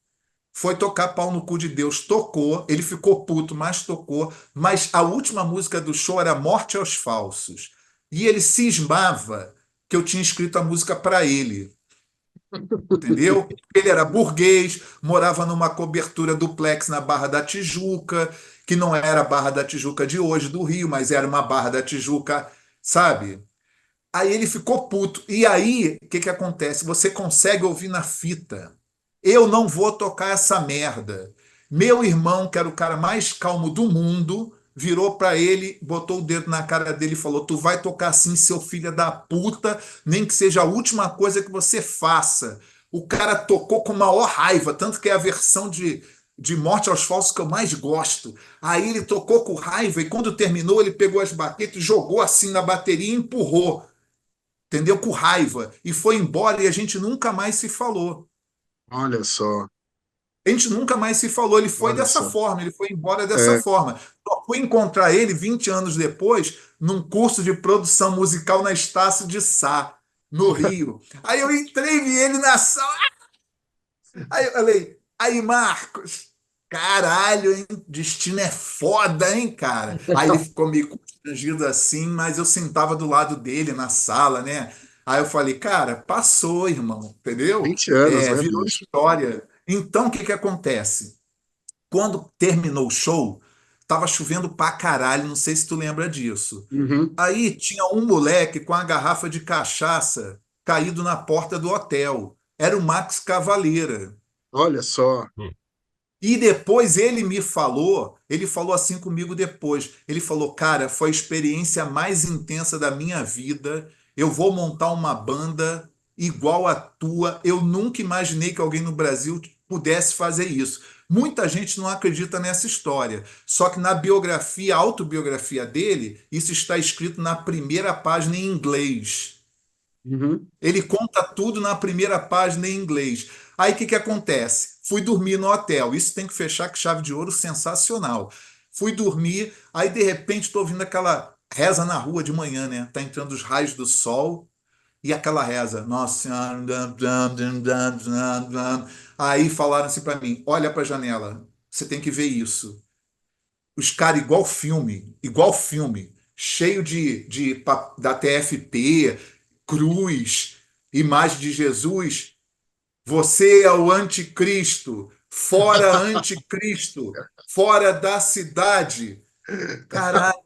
foi tocar Pau no Cu de Deus, tocou, ele ficou puto, mas tocou, mas a última música do show era Morte aos Falsos. E ele cismava que eu tinha escrito a música para ele. Entendeu? Ele era burguês, morava numa cobertura duplex na Barra da Tijuca, que não era a Barra da Tijuca de hoje, do Rio, mas era uma Barra da Tijuca, sabe? Aí ele ficou puto. E aí, o que que acontece? Você consegue ouvir na fita. Eu não vou tocar essa merda. Meu irmão, que era o cara mais calmo do mundo, virou pra ele, botou o dedo na cara dele e falou: Tu vai tocar assim, seu filho da puta, nem que seja a última coisa que você faça. O cara tocou com maior raiva, tanto que é a versão de Morte aos Falsos que eu mais gosto. Aí ele tocou com raiva e quando terminou, ele pegou as baquetas, jogou assim na bateria e empurrou, entendeu? Com raiva. E foi embora e a gente nunca mais se falou. olha só, A gente nunca mais se falou. Ele foi olha dessa só. forma, ele foi embora dessa É, forma. Só fui encontrar ele 20 anos depois, num curso de produção musical na Estácio de Sá, no Rio. Aí eu entrei e vi ele na sala. Aí eu falei, aí, Marcos, caralho, hein? Destino é foda, hein, cara? Aí ele ficou meio constrangido assim, mas eu sentava do lado dele na sala, né? Aí eu falei, cara, passou, irmão, entendeu? 20 anos, É, né, virou bicho? história. Então, o que que acontece? Quando terminou o show, tava chovendo pra caralho, não sei se tu lembra disso. Uhum. Aí tinha um moleque com a garrafa de cachaça caído na porta do hotel. Era o Max Cavaleira. Olha só. E depois ele falou assim comigo depois. Ele falou, cara, foi a experiência mais intensa da minha vida. Eu vou montar uma banda igual a tua. Eu nunca imaginei que alguém no Brasil pudesse fazer isso. Muita gente não acredita nessa história. Só que na biografia, autobiografia dele, isso está escrito na primeira página em inglês. Uhum. Ele conta tudo na primeira página em inglês. Aí o que que acontece? Fui dormir no hotel. Isso tem que fechar com chave de ouro sensacional. Fui dormir, aí de repente estou ouvindo aquela reza na rua de manhã, né? Tá entrando os raios do sol e aquela reza. Nossa Senhora. Aí falaram assim para mim: olha para a janela, você tem que ver isso. Os caras igual filme, cheio da TFP, cruz, imagem de Jesus. Você é o anticristo, fora anticristo, fora da cidade. Caralho,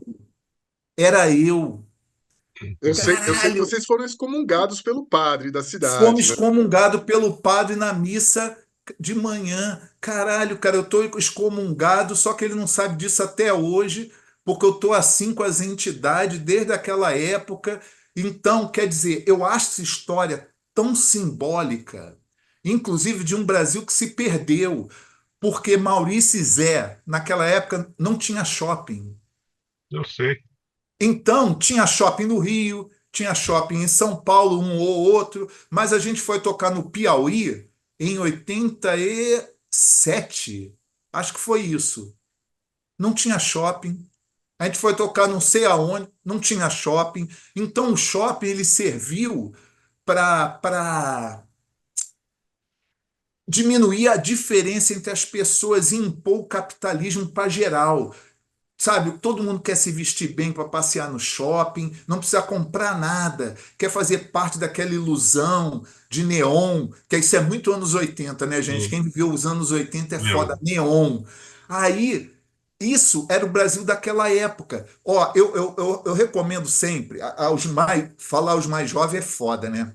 era eu. Eu sei que Caralho, vocês foram excomungados pelo padre da fomos cidade, né? excomungados pelo padre na missa. de manhã. Caralho, cara, eu tô excomungado, só que ele não sabe disso até hoje, porque eu tô assim com as entidades desde aquela época. Então, quer dizer, eu acho essa história tão simbólica, inclusive de um Brasil que se perdeu, porque Maurício e Zé, naquela época, não tinha shopping. Eu sei. Então, tinha shopping no Rio, tinha shopping em São Paulo, um ou outro, mas a gente foi tocar no Piauí em 87, acho que foi isso. Não tinha shopping. A gente foi tocar não sei aonde, não tinha shopping. Então, o shopping ele serviu para diminuir a diferença entre as pessoas e impor o capitalismo para geral. Sabe, todo mundo quer se vestir bem para passear no shopping, não precisa comprar nada, quer fazer parte daquela ilusão de neon, que isso é muito anos 80, né, gente? Sim. Quem viveu os anos 80 é foda, Meu, neon. Aí, isso era o Brasil daquela época. Ó, eu recomendo sempre, aos mais, falar aos mais jovens é foda, né?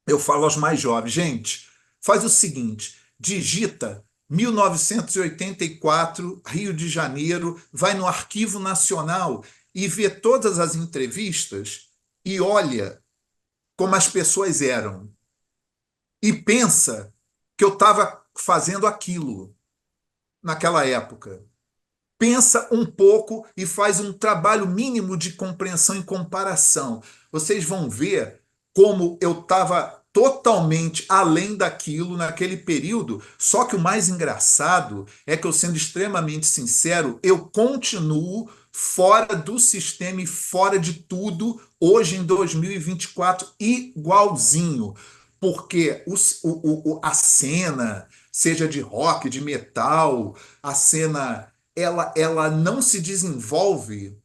Eu falo aos mais jovens, gente, faz o seguinte, digita 1984, Rio de Janeiro, vai no Arquivo Nacional e vê todas as entrevistas e olha como as pessoas eram. E pensa que eu estava fazendo aquilo naquela época. Pensa um pouco e faz um trabalho mínimo de compreensão e comparação. Vocês vão ver como eu estava totalmente além daquilo naquele período. Só que o mais engraçado é que eu, sendo extremamente sincero, eu continuo fora do sistema e fora de tudo hoje em 2024 igualzinho. Porque a cena, seja de rock, de metal, a cena ela não se desenvolve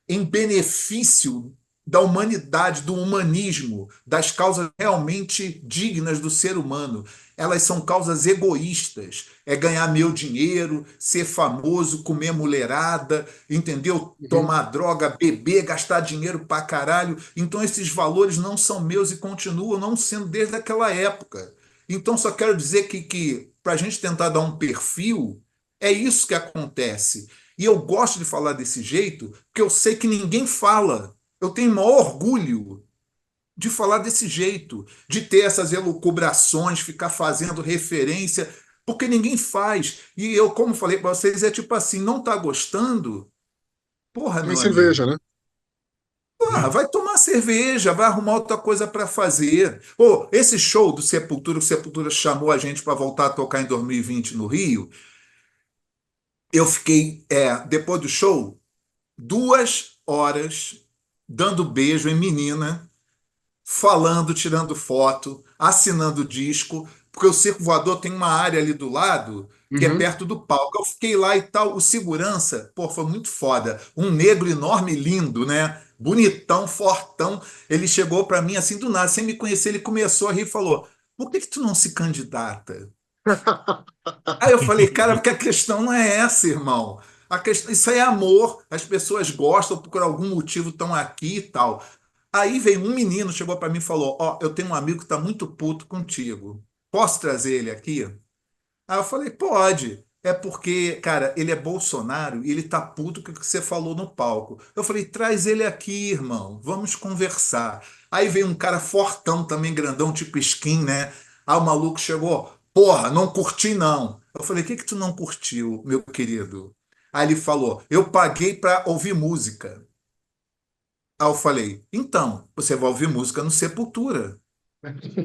em benefício da humanidade, do humanismo, das causas realmente dignas do ser humano. Elas são causas egoístas. É ganhar meu dinheiro, ser famoso, comer mulherada, entendeu? Uhum. Tomar droga, beber, gastar dinheiro pra caralho. Então esses valores não são meus e continuam não sendo desde aquela época. Então só quero dizer que para a gente tentar dar um perfil, é isso que acontece. E eu gosto de falar desse jeito, porque eu sei que ninguém fala. Eu tenho maior orgulho de falar desse jeito, de ter essas elucubrações, ficar fazendo referência, porque ninguém faz. E eu, como falei para vocês, é tipo assim, não está gostando? Porra, Também meu amigo. cerveja, né? Porra, vai tomar cerveja, vai arrumar outra coisa para fazer. Pô, esse show do Sepultura, o Sepultura chamou a gente para voltar a tocar em 2020 no Rio. Eu fiquei, depois do show, 2 horas dando beijo em menina, falando, tirando foto, assinando disco, porque o Circo Voador tem uma área ali do lado que é Uhum. perto do palco. Eu fiquei lá e tal. O segurança, pô, foi muito foda. Um negro enorme, lindo, né? Bonitão, fortão. Ele chegou para mim assim do nada, sem me conhecer, ele começou a rir e falou: Por que que tu não se candidata? Aí eu falei, cara, porque a questão não é essa, irmão. A questão, isso aí é amor. As pessoas gostam, por algum motivo estão aqui e tal. Aí veio um menino, chegou para mim e falou: Ó, eu tenho um amigo que está muito puto contigo. Posso trazer ele aqui? Aí eu falei: Pode. É porque, cara, ele é Bolsonaro e ele tá puto com o que você falou no palco. Eu falei: Traz ele aqui, irmão. Vamos conversar. Aí veio um cara fortão também, grandão, tipo skin, né? Aí o maluco chegou: Porra, não curti não. Eu falei: O que que tu não curtiu, meu querido? Aí ele falou: Eu paguei para ouvir música. Aí eu falei: Então, você vai ouvir música no Sepultura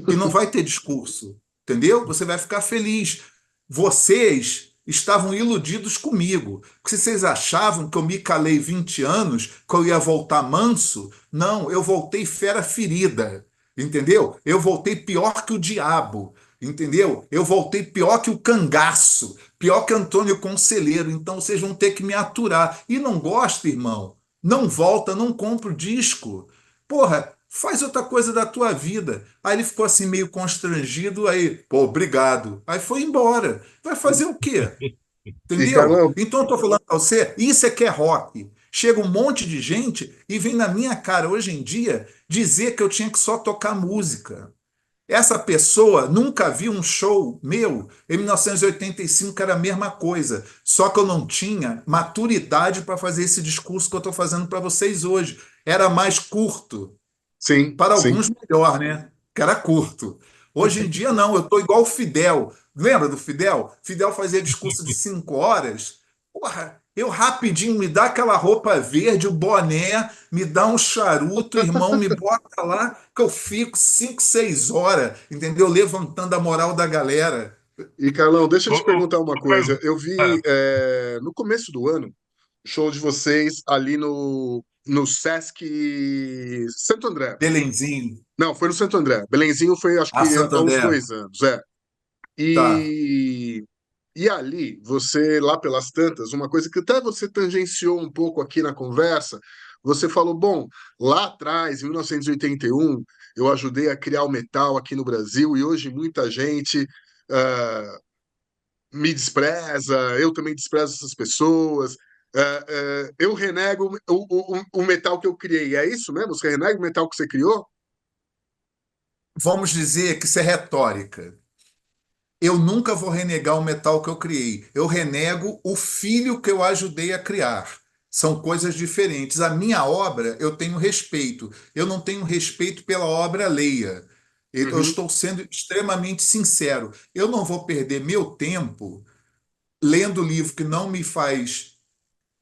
e não vai ter discurso, entendeu? Você vai ficar feliz. Vocês estavam iludidos comigo, porque vocês achavam que eu me calei 20 anos, que eu ia voltar manso. Não, eu voltei fera ferida, entendeu? Eu voltei pior que o diabo, entendeu? Eu voltei pior que o cangaço, pior que Antônio Conselheiro. Então vocês vão ter que me aturar. E não gosta, irmão? Não volta, não compra o disco. Porra, faz outra coisa da tua vida. Aí ele ficou assim meio constrangido, aí, pô, obrigado. Aí foi embora. Vai fazer o quê? E, Entendeu? Carlão, Então eu tô falando pra você, isso é que é rock. Chega um monte de gente e vem na minha cara hoje em dia dizer que eu tinha que só tocar música. Essa pessoa nunca viu um show meu. Em 1985 era a mesma coisa, só que eu não tinha maturidade para fazer esse discurso que eu estou fazendo para vocês hoje. Era mais curto, Sim, para sim. alguns melhor, né? Que era curto. Hoje em dia não, eu estou igual o Fidel. Lembra do Fidel? Fidel fazia discurso de 5 horas. Porra, eu rapidinho me dá aquela roupa verde, o boné, me dá um charuto, irmão, me bota lá, que eu fico 5, 6 horas, entendeu? Levantando a moral da galera. E, Carlão, deixa eu Ô, te perguntar uma coisa. Caio, Eu vi ah, no começo do ano o show de vocês ali no Sesc Santo André. Belenzinho. Não, foi no Santo André. Belenzinho foi, acho Ah, que, há uns Santander. 2 anos. É. Tá. E ali, você, lá pelas tantas, uma coisa que até você tangenciou um pouco aqui na conversa, você falou, bom, lá atrás, em 1981, eu ajudei a criar o metal aqui no Brasil e hoje muita gente ah, me despreza, eu também desprezo essas pessoas. Eu renego o metal que eu criei. É isso mesmo? Você renega o metal que você criou? Vamos dizer que isso é retórica. Eu nunca vou renegar o metal que eu criei. Eu renego o filho que eu ajudei a criar. São coisas diferentes. A minha obra, eu tenho respeito. Eu não tenho respeito pela obra alheia. Eu Uhum, estou sendo extremamente sincero. Eu não vou perder meu tempo lendo livro que não me faz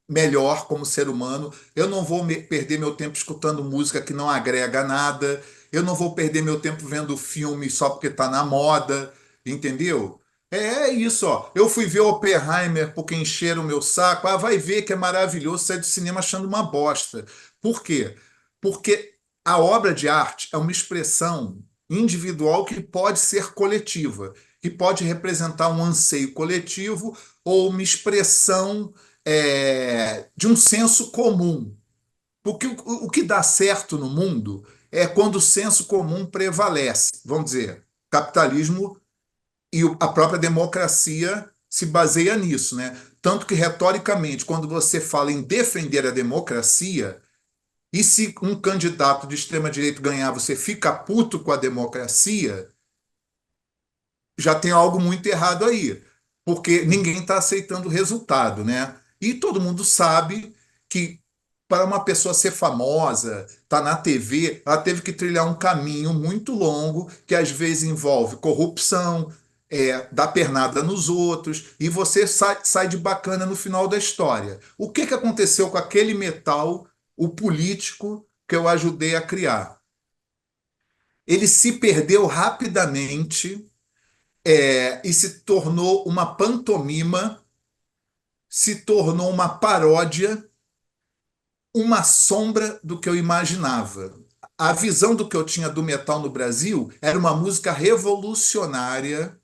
melhor como ser humano. Eu não vou perder meu tempo escutando música que não agrega nada. Eu não vou perder meu tempo vendo filme só porque está na moda, entendeu? É isso, ó. Eu fui ver Oppenheimer porque encheram o meu saco. Ah, vai ver que é maravilhoso, sair do cinema achando uma bosta. Por quê? Porque a obra de arte é uma expressão individual que pode ser coletiva, que pode representar um anseio coletivo ou uma expressão de um senso comum. Porque o que dá certo no mundo é quando o senso comum prevalece. Vamos dizer, capitalismo e a própria democracia se baseia nisso, né? Tanto que, retoricamente, quando você fala em defender a democracia, e se um candidato de extrema-direita ganhar, você fica puto com a democracia, já tem algo muito errado aí, porque ninguém está aceitando o resultado, né? E todo mundo sabe que para uma pessoa ser famosa, tá na TV, ela teve que trilhar um caminho muito longo que às vezes envolve corrupção, dar pernada nos outros, e você sai de bacana no final da história. O que que aconteceu com aquele metal, o político que eu ajudei a criar? Ele se perdeu rapidamente e se tornou uma pantomima, se tornou uma paródia, uma sombra do que eu imaginava. A visão do que eu tinha do metal no Brasil era uma música revolucionária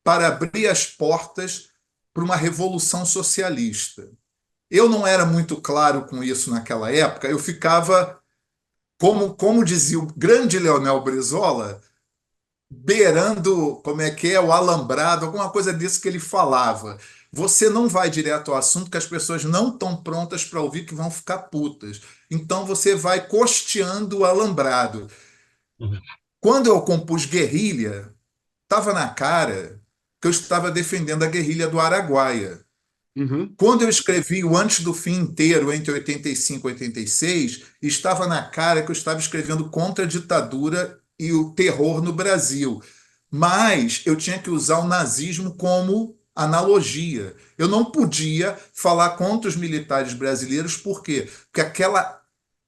para abrir as portas para uma revolução socialista. Eu não era muito claro com isso naquela época, eu ficava, como dizia o grande Leonel Brizola, beirando, como é que é, o alambrado, alguma coisa disso que ele falava. Você não vai direto ao assunto que as pessoas não estão prontas para ouvir, que vão ficar putas. Então você vai costeando o alambrado. uhum. Quando eu compus Guerrilha, estava na cara que eu estava defendendo a guerrilha do Araguaia. uhum. Quando eu escrevi o Antes do Fim inteiro, entre 85 e 86, estava na cara que eu estava escrevendo contra a ditadura e o terror no Brasil. Mas eu tinha que usar o nazismo como analogia. Eu não podia falar contra os militares brasileiros, por quê? Porque aquela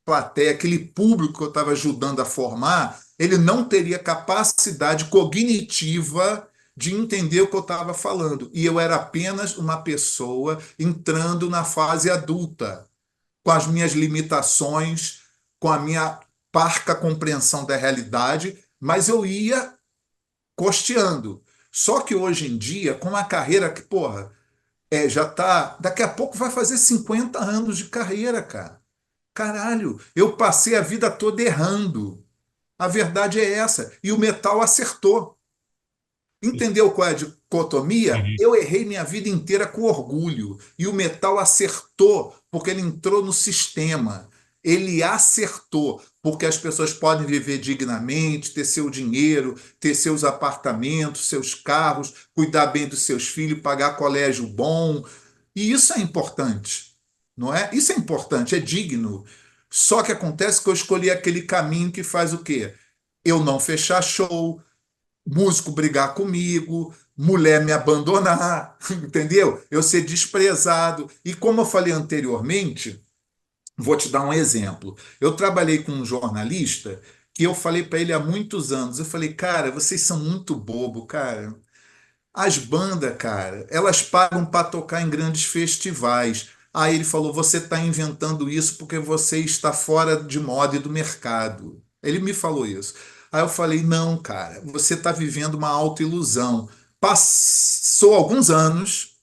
plateia, aquele público que eu estava ajudando a formar, ele não teria capacidade cognitiva de entender o que eu estava falando. E eu era apenas uma pessoa entrando na fase adulta, com as minhas limitações, com a minha parca compreensão da realidade, mas eu ia costeando. Só que hoje em dia, com uma carreira que, porra, já tá. Daqui a pouco vai fazer 50 anos de carreira, cara. Caralho, eu passei a vida toda errando. A verdade é essa. E o metal acertou. Entendeu qual é a dicotomia? Uhum. Eu errei minha vida inteira com orgulho. E o metal acertou porque ele entrou no sistema. ele acertou, porque as pessoas podem viver dignamente, ter seu dinheiro, ter seus apartamentos, seus carros, cuidar bem dos seus filhos, pagar colégio bom. E isso é importante, não é? Isso é importante, é digno. Só que acontece que eu escolhi aquele caminho que faz o quê? Eu não fechar show, músico brigar comigo, mulher me abandonar, entendeu? Eu ser desprezado. E como eu falei anteriormente, vou te dar um exemplo. Eu trabalhei com um jornalista que eu falei para ele há muitos anos. Eu falei, cara, vocês são muito bobo, cara. As bandas, cara, elas pagam para tocar em grandes festivais. Aí ele falou: você está inventando isso porque você está fora de moda e do mercado. Ele me falou isso. Aí eu falei: não, cara, você está vivendo uma autoilusão. Passou alguns anos,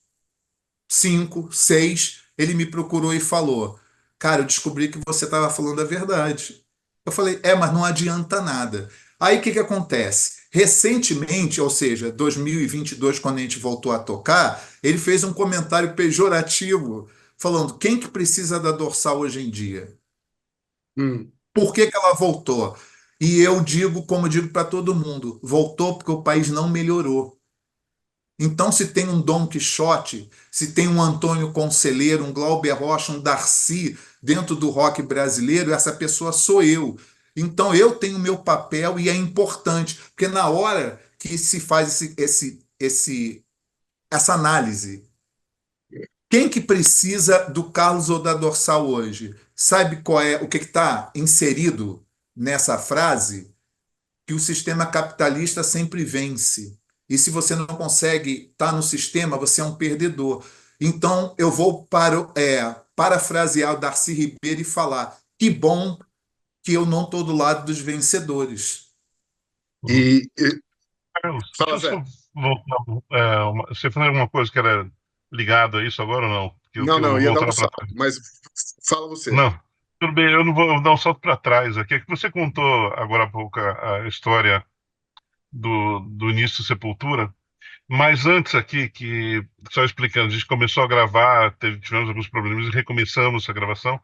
5, 6, ele me procurou e falou: cara, eu descobri que você estava falando a verdade. Eu falei: mas não adianta nada. Aí o que que acontece? Recentemente, ou seja, 2022, quando a gente voltou a tocar, ele fez um comentário pejorativo, falando: quem que precisa da dorsal hoje em dia? Hum. Por que que ela voltou? E eu digo, como eu digo para todo mundo: voltou porque o país não melhorou. Então, se tem um Dom Quixote, se tem um Antônio Conselheiro, um Glauber Rocha, um Darcy dentro do rock brasileiro, essa pessoa sou eu. Então, eu tenho meu papel e é importante, porque na hora que se faz essa análise, quem que precisa do Carlos ou da Dorsal hoje? Sabe qual é o que está inserido nessa frase? Que o sistema capitalista sempre vence. E se você não consegue estar no sistema, você é um perdedor. Então, eu vou parafrasear o Darcy Ribeiro e falar: que bom que eu não estou do lado dos vencedores. Uhum. E Carlos, deixa fala, eu Zé. só voltar. Você falou alguma coisa que era ligado a isso agora ou não? Que eu, Não, que eu não, vou eu ia dar voltar um para salto, trás. mas fala você. Não, tudo bem, eu não vou dar um salto para trás aqui. É que você contou agora há pouco a história do início do Sepultura, mas antes aqui, que só explicando, a gente começou a gravar, tivemos alguns problemas e recomeçamos a gravação.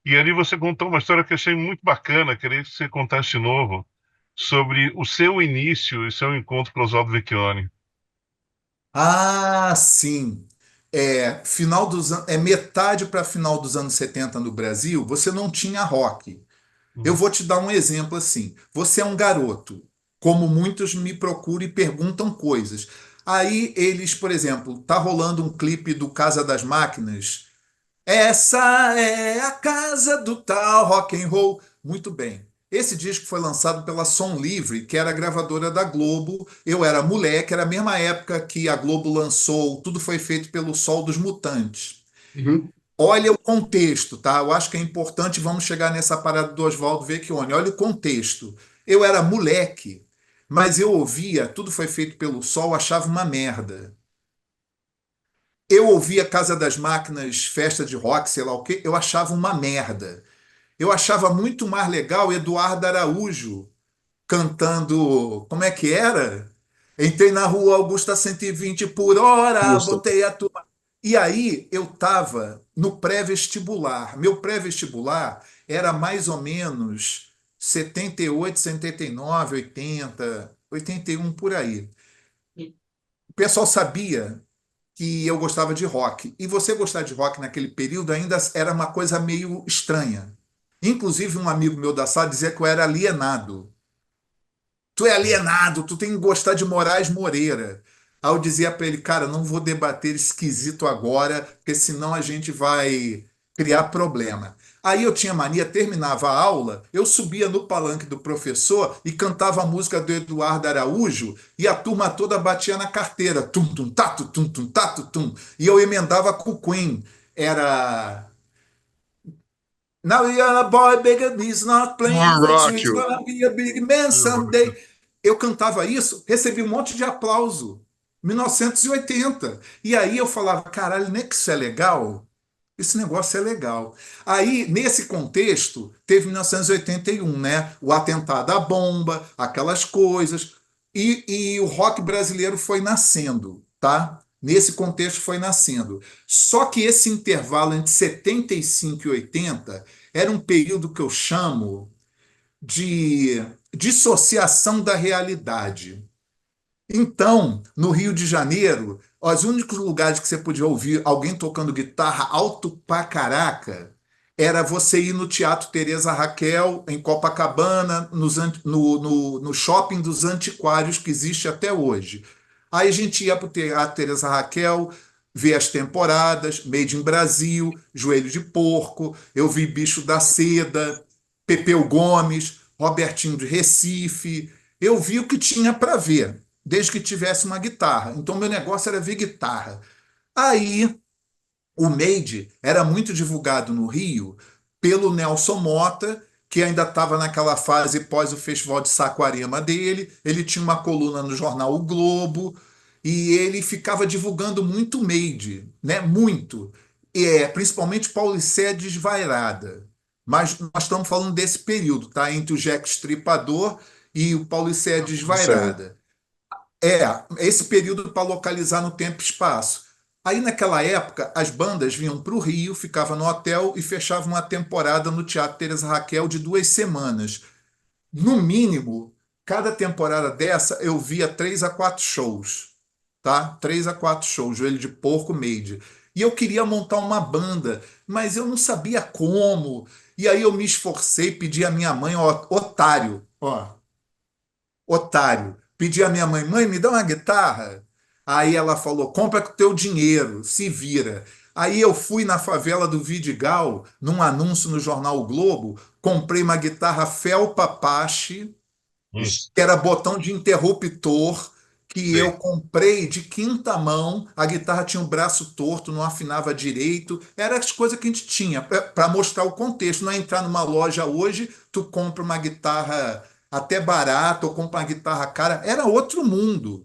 E ali você contou uma história que eu achei muito bacana, queria que você contasse de novo, sobre o seu início e seu encontro com Oswaldo Vecchione. Ah, sim. Metade para final dos anos 70 no Brasil, você não tinha rock. Eu Uhum. vou te dar um exemplo assim. Você é um garoto, como muitos me procuram e perguntam coisas. Aí eles, por exemplo, tá rolando um clipe do Casa das Máquinas. Essa é a casa do tal rock and roll. Muito bem. Esse disco foi lançado pela Som Livre, que era a gravadora da Globo. Eu era moleque, era a mesma época que a Globo lançou Tudo Foi Feito pelo Sol dos Mutantes. Uhum. Olha o contexto, tá? Eu acho que é importante, vamos chegar nessa parada do Oswaldo Vecchione. Olha o contexto. Eu era moleque, mas eu ouvia Tudo Foi Feito pelo Sol, achava uma merda. Eu ouvia Casa das Máquinas, festa de rock, sei lá o quê, eu achava uma merda. Eu achava muito mais legal Eduardo Araújo cantando. Como é que era? Entrei na rua Augusta 120 por hora, Justo. botei a turma. E aí eu estava no pré-vestibular. Meu pré-vestibular era mais ou menos 78, 79, 80, 81 por aí. O pessoal sabia que eu gostava de rock. E você gostar de rock naquele período ainda era uma coisa meio estranha. Inclusive, um amigo meu da sala dizia que eu era alienado. Tu é alienado, tu tem que gostar de Moraes Moreira. Aí eu dizia para ele: cara, não vou debater esquisito agora, porque senão a gente vai criar problema. Aí eu tinha mania, terminava a aula, eu subia no palanque do professor e cantava a música do Eduardo Araújo e a turma toda batia na carteira. Tum, tum, tatu, tum, tum, tatu, tum. E eu emendava com o Queen. Era Now you're a boy, bigger, he's not playing with you, Rock he's you. gonna be a big man someday. Eu cantava isso, recebi um monte de aplauso. 1980. E aí eu falava: caralho, nem que isso é legal? Esse negócio é legal. Aí, nesse contexto, teve 1981, né? O atentado à bomba, aquelas coisas. E o rock brasileiro foi nascendo, tá? Nesse contexto foi nascendo. Só que esse intervalo entre 75 e 80 era um período que eu chamo de dissociação da realidade. Então, no Rio de Janeiro, os únicos lugares que você podia ouvir alguém tocando guitarra alto pra caraca era você ir no Teatro Teresa Raquel, em Copacabana, no shopping dos antiquários que existe até hoje. Aí a gente ia para o Teatro Teresa Raquel, ver as temporadas, Made in Brasil, Joelho de Porco, eu vi Bicho da Seda, Pepeu Gomes, Robertinho de Recife, eu vi o que tinha para ver desde que tivesse uma guitarra. Então, meu negócio era ver guitarra. Aí, o Made era muito divulgado no Rio pelo Nelson Mota, que ainda estava naquela fase pós o Festival de Saquarema dele. Ele tinha uma coluna no jornal O Globo e ele ficava divulgando muito Made, né? Muito. Principalmente Paulicéia Desvairada. Mas nós estamos falando desse período, tá? Entre o Jack Stripador e o Paulicéia Certo. Desvairada. É, esse período para localizar no tempo e espaço. Aí, naquela época, as bandas vinham para o Rio, ficavam no hotel e fechavam uma temporada no Teatro Teresa Raquel de 2 semanas. No mínimo, cada temporada dessa eu via 3 a 4 shows, tá? 3 a 4 shows, Joelho de Porco, Made. E eu queria montar uma banda, mas eu não sabia como. E aí eu me esforcei, pedi à minha mãe, ó, otário. Pedi à minha mãe, mãe, me dá uma guitarra. Aí ela falou, compra com o teu dinheiro, se vira. Aí eu fui na favela do Vidigal, num anúncio no jornal o Globo, comprei uma guitarra Felpa Apache, Hum, que era botão de interruptor, que eu sei. comprei de quinta mão. A guitarra tinha um braço torto, não afinava direito. Era as coisas que a gente tinha para mostrar o contexto. Não é entrar numa loja hoje, tu compra uma guitarra até barata ou compra uma guitarra cara. Era outro mundo.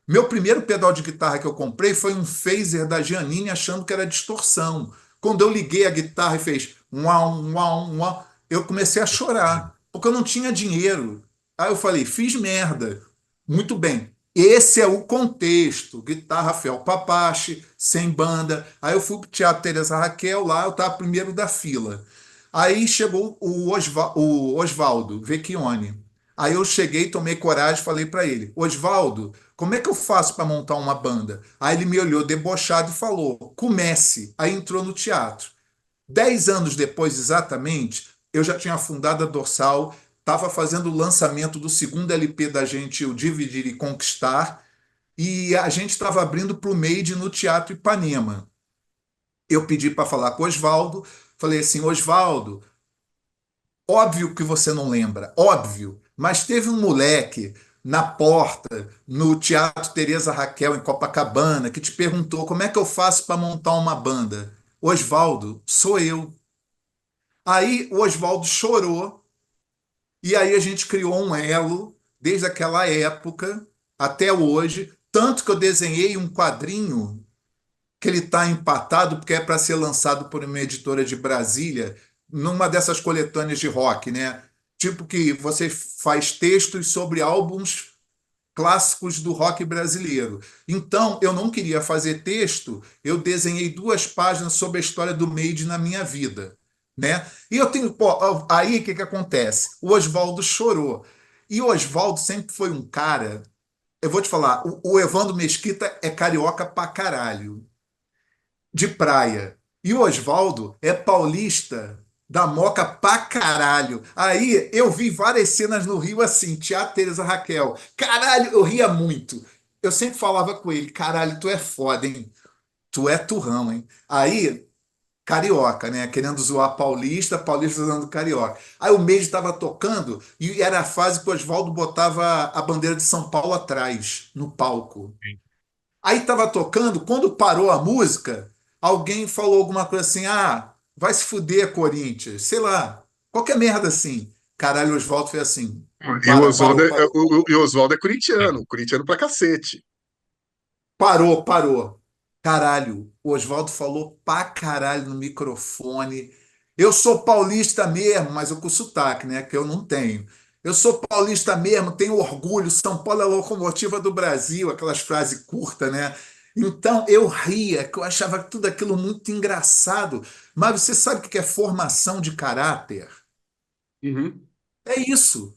Meu primeiro pedal de guitarra que eu comprei foi um phaser da Giannini achando que era distorção. Quando eu liguei a guitarra e fez uau, uau, uau, eu comecei a chorar, porque eu não tinha dinheiro. Aí eu falei, fiz merda. Muito bem. Esse é o contexto. Guitarra Felpa Apache, sem banda. Aí eu fui pro Teatro Teresa Raquel, lá eu estava primeiro da fila. Aí chegou o Osvaldo Vecchione. Aí eu cheguei, tomei coragem, falei para ele, Osvaldo, como é que eu faço para montar uma banda? Aí ele me olhou debochado e falou: comece. Aí entrou no teatro. 10 anos depois, exatamente, eu já tinha fundado a Dorsal, estava fazendo o lançamento do segundo LP da gente, o Dividir e Conquistar, e a gente estava abrindo para o Made no Teatro Ipanema. Eu pedi para falar com o Osvaldo, falei assim: Osvaldo, óbvio que você não lembra, óbvio, mas teve um moleque na porta, no Teatro Teresa Raquel, em Copacabana, que te perguntou como é que eu faço para montar uma banda. Osvaldo, sou eu. Aí o Osvaldo chorou, e aí a gente criou um elo, desde aquela época até hoje, tanto que eu desenhei um quadrinho que ele está empatado porque é para ser lançado por uma editora de Brasília, numa dessas coletâneas de rock, né? Tipo que você faz textos sobre álbuns clássicos do rock brasileiro. Então, eu não queria fazer texto, eu desenhei 2 páginas sobre a história do Made na minha vida, né? E eu tenho, pô, aí o que que acontece? O Oswaldo chorou. E o Oswaldo sempre foi um cara, eu vou te falar, o Evandro Mesquita é carioca pra caralho de praia. E o Oswaldo é paulista da Moca pra caralho. Aí eu vi várias cenas no Rio assim, Teatro Teresa Raquel. Caralho, eu ria muito. Eu sempre falava com ele, caralho, tu é foda, hein? Tu é turrão, hein? Aí, carioca, né? Querendo zoar paulista, paulista usando carioca. Aí o Meide estava tocando e era a fase que o Oswaldo botava a bandeira de São Paulo atrás, no palco. Aí estava tocando, quando parou a música, alguém falou alguma coisa assim: ah, vai se fuder, Corinthians, sei lá, qualquer merda assim. Caralho, o Oswaldo fez assim: E o para, Oswaldo parou, é, parou, e o Oswaldo é corintiano pra cacete. parou, parou. Caralho, o Oswaldo falou pra caralho no microfone. Eu sou paulista mesmo, mas eu com sotaque, né? Que eu não tenho. Eu sou paulista mesmo, tenho orgulho. São Paulo é a locomotiva do Brasil, aquelas frases curtas, né? Então eu ria, que eu achava tudo aquilo muito engraçado. Mas você sabe o que é formação de caráter? Uhum. É isso.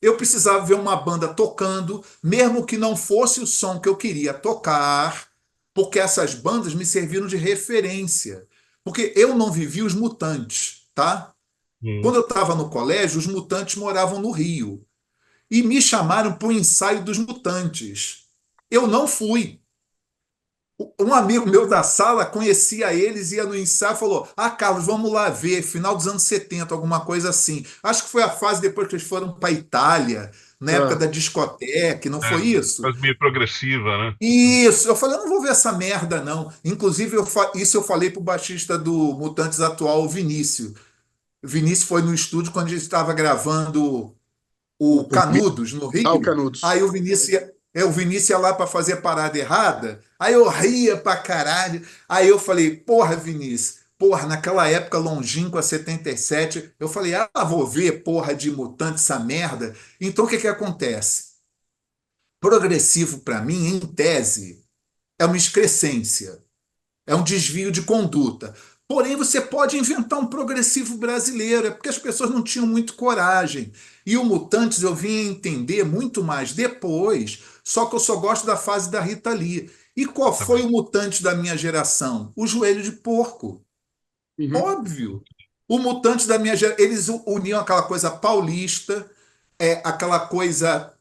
Eu precisava ver uma banda tocando, mesmo que não fosse o som que eu queria tocar, porque essas bandas me serviram de referência. Porque eu não vivi os Mutantes, tá? Hum. Quando eu estava no colégio, os Mutantes moravam no Rio e me chamaram para o ensaio dos Mutantes. Eu não fui. Um amigo meu da sala conhecia eles, ia no ensaio e falou: Ah, Carlos, vamos lá ver, final dos anos 70, alguma coisa assim. Acho que foi a fase depois que eles foram para a Itália, na época Ah, da discoteca, não É, foi isso? mas meio progressiva, né? Isso, eu falei, eu não vou ver essa merda, não. Inclusive, isso eu falei pro baixista do Mutantes atual, o Vinícius. O Vinícius foi no estúdio quando a gente estava gravando o o Canudos, no o Rio. Canudos. Aí o Vinícius ia lá para fazer a parada errada. Aí eu ria pra caralho. Aí eu falei, porra, Vinícius, porra, naquela época longínqua, 77, eu falei, vou ver, porra, de mutante essa merda. Então o que que acontece? Progressivo, para mim, em tese, é uma excrescência. É um desvio de conduta. Porém, você pode inventar um progressivo brasileiro, é porque as pessoas não tinham muito coragem. E o Mutantes eu vim a entender muito mais depois, só que eu só gosto da fase da Rita Lee. E qual foi Também. o mutante da minha geração? O joelho de porco. Uhum. Óbvio. O mutante da minha geração, eles uniam aquela coisa paulista, aquela coisa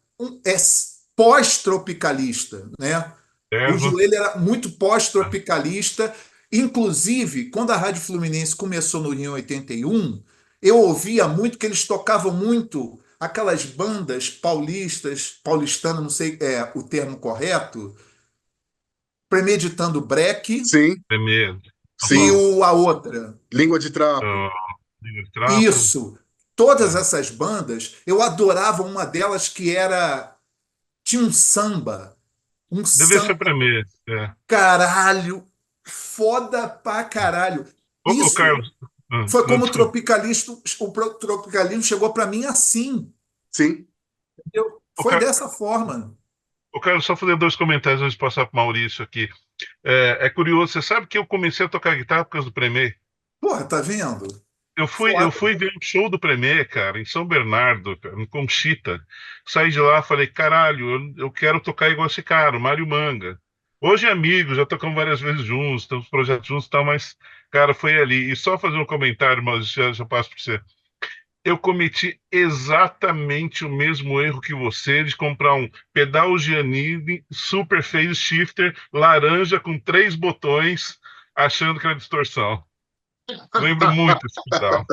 pós-tropicalista, né? O Erva. joelho era muito pós-tropicalista. Inclusive, quando a Rádio Fluminense começou no Rio em 81, eu ouvia muito que eles tocavam muito aquelas bandas paulistas, paulistano, não sei o termo correto, Premeditando Break Sim, Tremendo. Tá e sim. bom. a outra. Língua de trapo. Ah, Língua de Trapo. Isso. Todas É. essas bandas, eu adorava uma delas que tinha um Deve ser samba Premier. É. caralho, foda pra caralho. Ô, Isso Carlos. foi Não, como desculpa. o tropicalismo chegou para mim assim, Sim. entendeu? Ô, Foi dessa forma. Carlos, só fazer dois comentários antes de passar para o Maurício aqui. É curioso, você sabe que eu comecei a tocar guitarra por causa do Premier? Porra, tá vendo? Eu Foda. fui ver um show do Premier, cara, em São Bernardo, cara, em Conchita. Saí de lá, falei, caralho, eu quero tocar igual esse cara, o Mário Manga. Hoje é amigo, já tocamos várias vezes juntos, temos projetos juntos e tal, mas, cara, foi ali. E só fazer um comentário, mas já passo para você. Eu cometi exatamente o mesmo erro que você de comprar um pedal Giannini Super Phase Shifter laranja com três botões, achando que era distorção. Lembro muito esse pedal.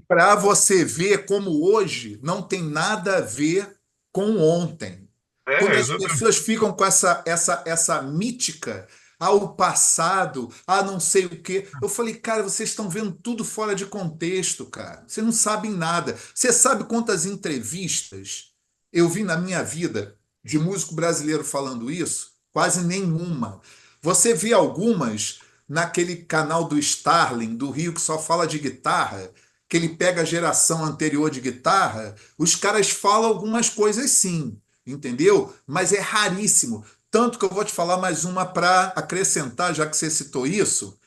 Para você ver como hoje não tem nada a ver com ontem. Quando É, as exatamente. pessoas ficam com essa mítica ao passado, a não sei o quê. Eu falei, cara, vocês estão vendo tudo fora de contexto, cara. Vocês não sabem nada. Você sabe quantas entrevistas eu vi na minha vida de músico brasileiro falando isso? Quase nenhuma. Você vê algumas naquele canal do Starling, do Rio, que só fala de guitarra, que ele pega a geração anterior de guitarra, os caras falam algumas coisas sim, entendeu? Mas é raríssimo. Tanto que eu vou te falar mais uma para acrescentar, já que você citou isso,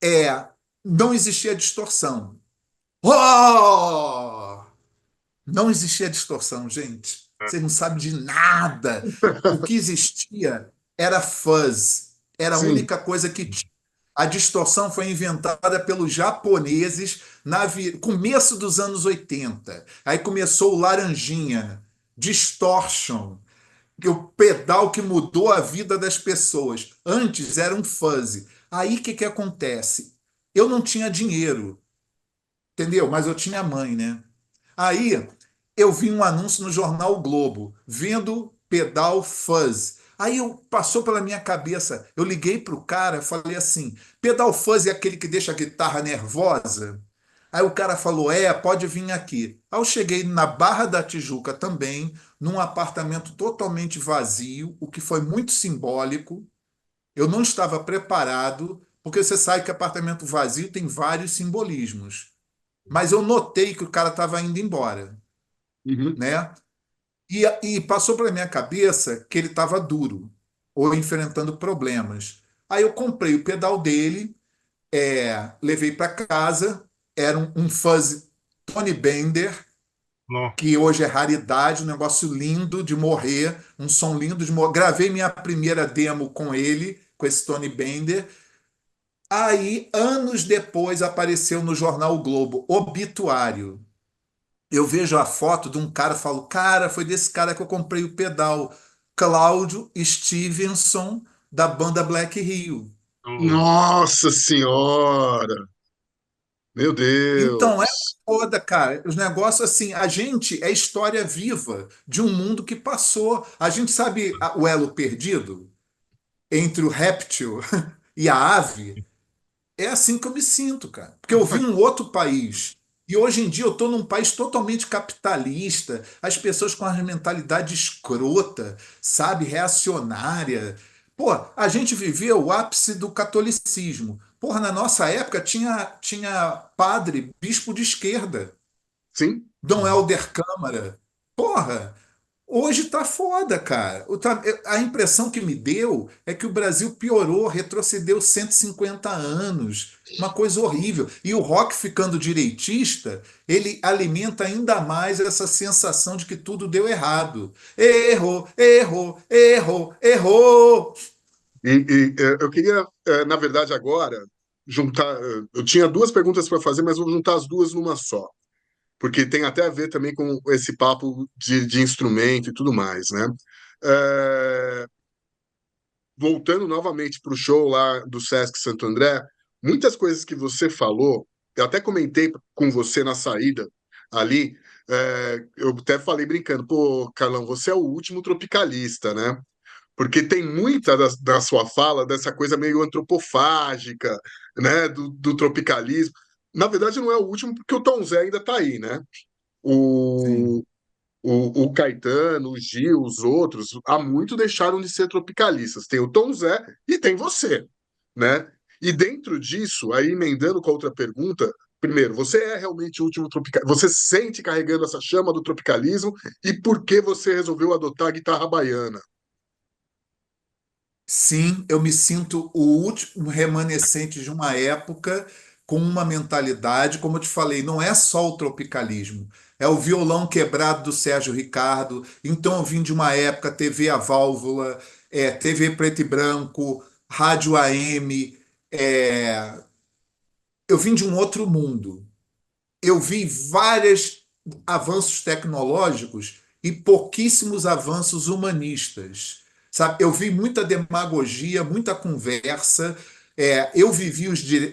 é não existia distorção. Oh! Não existia distorção, gente. Você não sabe de nada. O que existia era fuzz. Era a Sim. única coisa que tinha. A distorção foi inventada pelos japoneses começo dos anos 80. Aí começou o Laranjinha, Distortion, que o pedal que mudou a vida das pessoas. Antes era um fuzz. Aí o que que acontece? Eu não tinha dinheiro, entendeu? Mas eu tinha mãe, né? Aí eu vi um anúncio no jornal o Globo, vendo pedal fuzz. Aí passou pela minha cabeça, eu liguei para o cara, falei assim: pedal fuzz é aquele que deixa a guitarra nervosa? Aí o cara falou: pode vir aqui. Aí eu cheguei na Barra da Tijuca também, num apartamento totalmente vazio, o que foi muito simbólico. Eu não estava preparado, porque você sabe que apartamento vazio tem vários simbolismos. Mas eu notei que o cara estava indo embora, Uhum. né? E passou pela minha cabeça que ele estava duro. ou enfrentando problemas. Aí eu comprei o pedal dele, levei para casa, era um fuzz Tony Bender, Não. que hoje é raridade, um negócio lindo de morrer, um som lindo de morrer. Gravei minha primeira demo com ele, com esse Tony Bender. Aí, anos depois, apareceu no jornal o Globo, obituário. Eu vejo a foto de um cara e falo, cara, foi desse cara que eu comprei o pedal. Cláudio Stevenson, da banda Black Rio. Oh, Nossa Senhora! Meu Então, é Deus! foda, cara. Os negócios assim, a gente é história viva de um mundo que passou. A gente sabe o elo perdido entre o réptil e a ave. É assim que eu me sinto, cara. Porque eu vim em um outro país. E hoje em dia eu estou num país totalmente capitalista, as pessoas com a mentalidade escrota, sabe, reacionária. Pô, a gente viveu o ápice do catolicismo. Porra, na nossa época tinha padre, bispo de esquerda, Sim, Dom Helder Câmara. Porra, hoje tá foda, cara. A impressão que me deu é que o Brasil piorou, retrocedeu 150 anos. Uma coisa horrível. E o rock ficando direitista, ele alimenta ainda mais essa sensação de que tudo deu errado. Errou, errou, errou, errou. eu queria, na verdade, agora juntar. Eu tinha duas perguntas para fazer, mas vou juntar as duas numa só, porque tem até a ver também com esse papo de instrumento e tudo mais, né? É, voltando novamente para o show lá do Sesc Santo André, muitas coisas que você falou, eu até comentei com você na saída ali, eu até falei brincando, pô, Carlão, você é o último tropicalista, né? Porque tem muita da sua fala dessa coisa meio antropofágica, né, do tropicalismo. Na verdade, não é o último, porque o Tom Zé ainda está aí, né? Sim. O, o Caetano, o Gil, os outros, há muito deixaram de ser tropicalistas. Tem o Tom Zé e tem você, né? E dentro disso, aí emendando com a outra pergunta, primeiro, você é realmente o último tropicalista? Você se sente carregando essa chama do tropicalismo e por que você resolveu adotar a guitarra baiana? Sim, eu me sinto o último remanescente de uma época com uma mentalidade, como eu te falei, não é só o tropicalismo, é o violão quebrado do Sérgio Ricardo. Então eu vim de uma época TV a válvula, TV preto e branco, rádio AM, é, eu vim de um outro mundo. Eu vi vários avanços tecnológicos e pouquíssimos avanços humanistas. Sabe? Eu vi muita demagogia, muita conversa. Eu vivi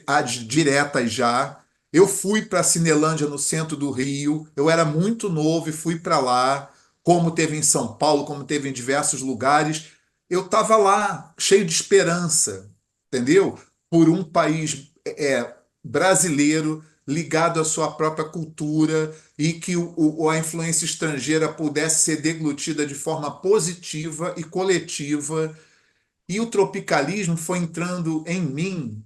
as diretas já. Eu fui para a Cinelândia, no centro do Rio. Eu era muito novo e fui para lá, como teve em São Paulo, como teve em diversos lugares. Eu estava lá, cheio de esperança, entendeu? Por um país brasileiro ligado à sua própria cultura e que a influência estrangeira pudesse ser deglutida de forma positiva e coletiva. E o tropicalismo foi entrando em mim,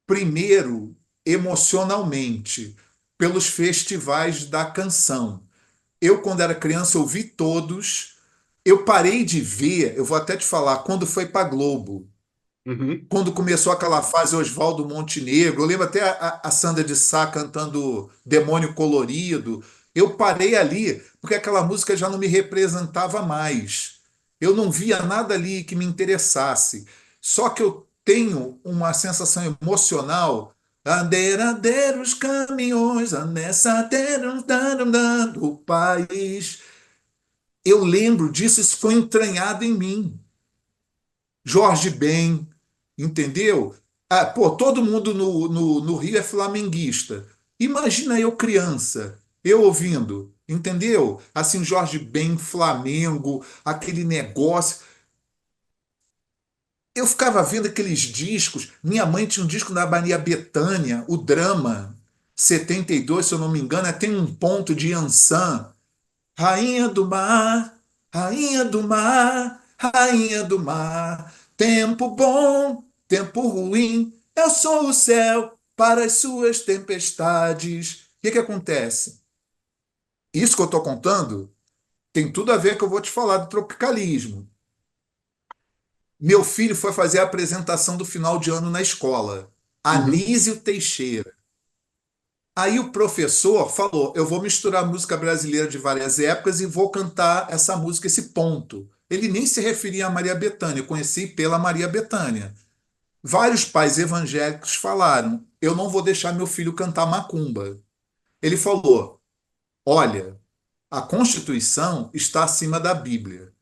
primeiro, emocionalmente, pelos festivais da canção. Eu, quando era criança, eu vi todos. Eu parei de ver, eu vou até te falar, quando foi para Globo, Uhum. quando começou aquela fase Oswaldo Montenegro, eu lembro até a Sandra de Sá cantando Demônio Colorido. Eu parei ali porque aquela música já não me representava mais. Eu não via nada ali que me interessasse. Só que eu tenho uma sensação emocional. Ander, ander os caminhões, nessa terra do país. Eu lembro disso, isso foi entranhado em mim. Jorge Ben, entendeu? Ah, pô, todo mundo no Rio é flamenguista. Imagina eu criança, eu ouvindo, entendeu? Assim, Jorge Ben, Flamengo, aquele negócio. Eu ficava vendo aqueles discos. Minha mãe tinha um disco da Maria Bethânia, o Drama, 72, se eu não me engano, tem um ponto de Ansan. Rainha do mar, rainha do mar, rainha do mar. Tempo bom, tempo ruim, eu sou o céu para as suas tempestades. O que que acontece? Isso que eu estou contando tem tudo a ver com o que eu vou te falar do tropicalismo. Meu filho foi fazer a apresentação do final de ano na escola. Uhum. Anísio Teixeira. Aí o professor falou: eu vou misturar música brasileira de várias épocas e vou cantar essa música, esse ponto. Ele nem se referia a Maria Bethânia, eu conheci pela Maria Bethânia. Vários pais evangélicos falaram: eu não vou deixar meu filho cantar macumba. Ele falou: olha, a Constituição está acima da Bíblia.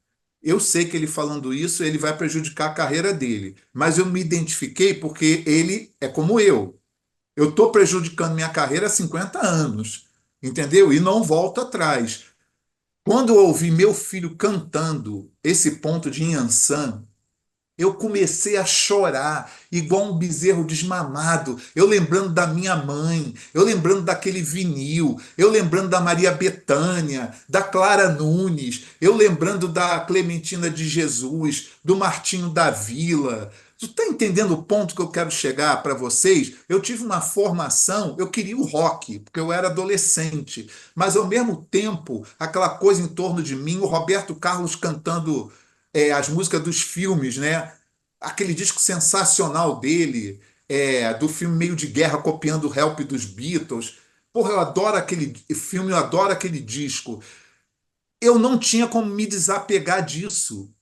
Eu sei que ele falando isso, ele vai prejudicar a carreira dele, mas eu me identifiquei porque ele é como eu. Eu estou prejudicando minha carreira há 50 anos, entendeu? E não volto atrás. Quando eu ouvi meu filho cantando esse ponto de Inhansã, eu comecei a chorar, igual um bezerro desmamado. Eu lembrando da minha mãe, eu lembrando daquele vinil, eu lembrando da Maria Bethânia, da Clara Nunes, eu lembrando da Clementina de Jesus, do Martinho da Vila. Tu está entendendo o ponto que eu quero chegar para vocês? Eu tive uma formação, eu queria o rock, porque eu era adolescente, mas ao mesmo tempo, aquela coisa em torno de mim, o Roberto Carlos cantando as músicas dos filmes, né? Aquele disco sensacional dele, do filme Meio de Guerra, copiando o Help dos Beatles. Porra, eu adoro aquele filme, eu adoro aquele disco. Eu não tinha como me desapegar disso.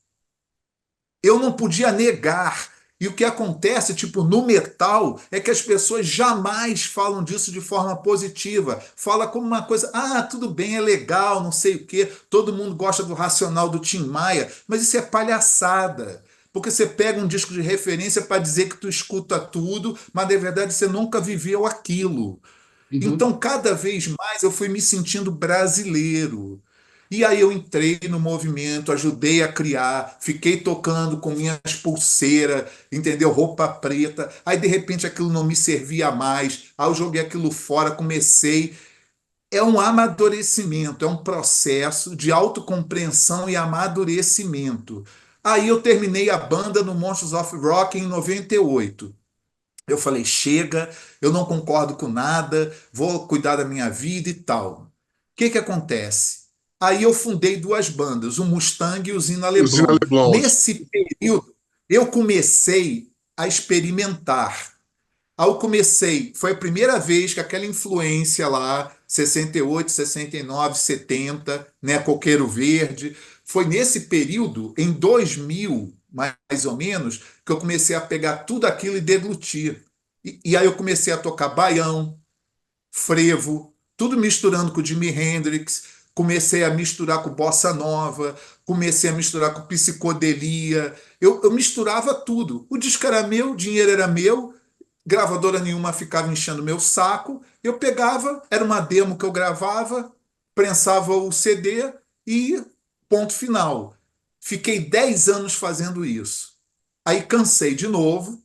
Eu não podia negar. E o que acontece, tipo, no metal, é que as pessoas jamais falam disso de forma positiva. Fala como uma coisa, tudo bem, é legal, não sei o quê, todo mundo gosta do Racional do Tim Maia, mas isso é palhaçada. Porque você pega um disco de referência para dizer que tu escuta tudo, mas na verdade você nunca viveu aquilo. Uhum. Então, cada vez mais eu fui me sentindo brasileiro. E aí eu entrei no movimento, ajudei a criar, fiquei tocando com minhas pulseiras, entendeu? Roupa preta. Aí de repente aquilo não me servia mais. Aí eu joguei aquilo fora, comecei. É um amadurecimento, é um processo de autocompreensão e amadurecimento. Aí eu terminei a banda no Monsters of Rock em 98. Eu falei, chega, eu não concordo com nada, vou cuidar da minha vida e tal. O que que acontece? Aí eu fundei duas bandas, o Mustang e o Zina Usina Leblon. Leblon. Nesse período, eu comecei a experimentar. Aí eu comecei, foi a primeira vez que aquela influência lá, 68, 69, 70, né, Coqueiro Verde, foi nesse período, em 2000, mais ou menos, que eu comecei a pegar tudo aquilo e deglutir. E aí eu comecei a tocar baião, frevo, tudo misturando com o Jimi Hendrix, comecei a misturar com bossa nova, comecei a misturar com psicodelia, eu misturava tudo. O disco era meu, o dinheiro era meu, gravadora nenhuma ficava enchendo meu saco. Eu pegava, era uma demo que eu gravava, prensava o CD e ponto final. Fiquei 10 anos fazendo isso. Aí cansei de novo.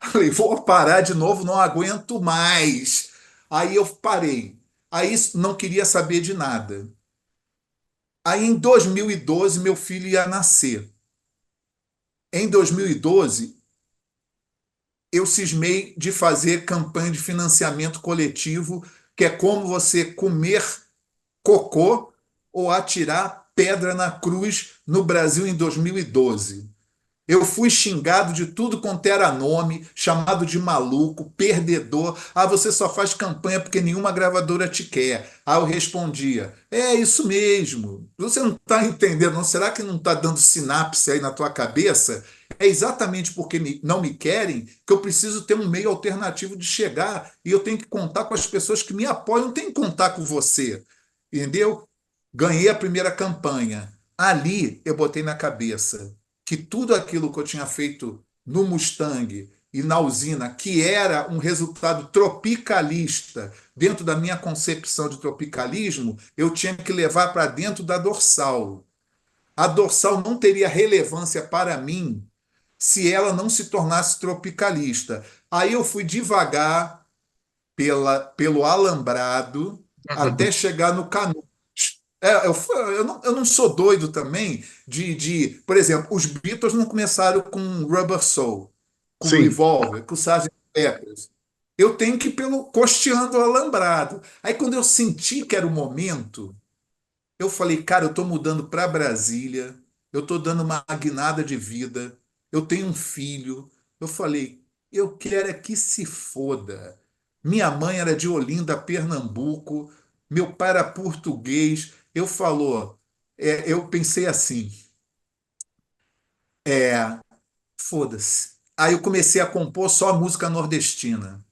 Falei, vou parar de novo, não aguento mais. Aí eu parei. Aí não queria saber de nada. Aí em 2012, meu filho ia nascer. Em 2012, eu cismei de fazer campanha de financiamento coletivo, que é como você comer cocô ou atirar pedra na cruz no Brasil em 2012. Eu fui xingado de tudo quanto era nome, chamado de maluco, perdedor. Você só faz campanha porque nenhuma gravadora te quer. Aí eu respondia: é isso mesmo. Você não está entendendo, não? Será que não está dando sinapse aí na tua cabeça? É exatamente porque não me querem que eu preciso ter um meio alternativo de chegar e eu tenho que contar com as pessoas que me apoiam, não tenho que contar com você. Entendeu? Ganhei a primeira campanha. Ali eu botei na cabeça que tudo aquilo que eu tinha feito no Mustang e na usina, que era um resultado tropicalista, dentro da minha concepção de tropicalismo, eu tinha que levar para dentro da dorsal. A dorsal não teria relevância para mim se ela não se tornasse tropicalista. Aí eu fui devagar pelo alambrado até chegar no Canudos. Eu não sou doido também por exemplo, os Beatles não começaram com Rubber Soul, com Sim. Revolver, com Sgt. Peppers. Eu tenho que ir pelo costeando o alambrado. Aí quando eu senti que era o momento, eu falei, cara, eu estou mudando para Brasília, eu estou dando uma guinada de vida, eu tenho um filho. Eu falei, eu quero é que se foda. Minha mãe era de Olinda, Pernambuco, meu pai era português. Eu pensei assim, foda-se. Aí eu comecei a compor só música nordestina,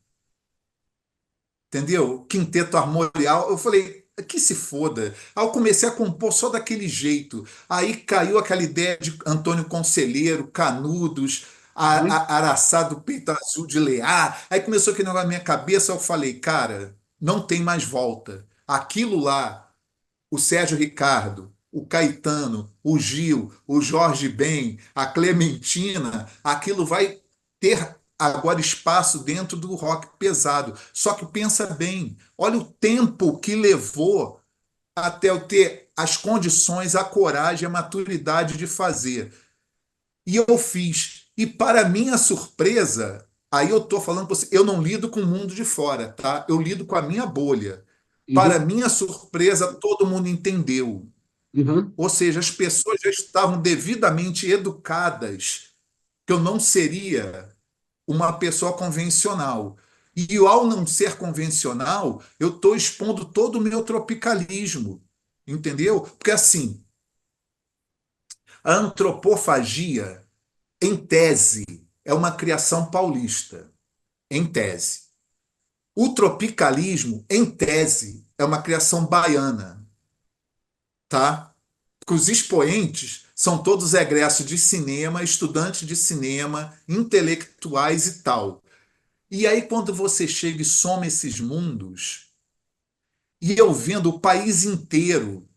entendeu? Quinteto armorial. Eu falei, que se foda. Aí eu comecei a compor só daquele jeito. Aí caiu aquela ideia de Antônio Conselheiro, Canudos, Uhum. Araçá do Peito Azul de Lear. Aí começou aquele negócio na minha cabeça. Eu falei, cara, não tem mais volta. Aquilo lá, o Sérgio Ricardo, o Caetano, o Gil, o Jorge Ben, a Clementina, aquilo vai ter agora espaço dentro do rock pesado. Só que pensa bem, olha o tempo que levou até eu ter as condições, a coragem, a maturidade de fazer. E eu fiz. E para minha surpresa, aí eu estou falando para você, eu não lido com o mundo de fora, tá? Eu lido com a minha bolha. Para Uhum. minha surpresa, todo mundo entendeu. Uhum. Ou seja, as pessoas já estavam devidamente educadas que eu não seria uma pessoa convencional. E ao não ser convencional, eu estou expondo todo o meu tropicalismo. Entendeu? Porque assim, a antropofagia, em tese, é uma criação paulista. Em tese. O tropicalismo, em tese, é uma criação baiana. Tá? Que os expoentes são todos egressos de cinema, estudantes de cinema, intelectuais e tal. E aí, quando você chega e soma esses mundos, e eu vendo o país inteiro,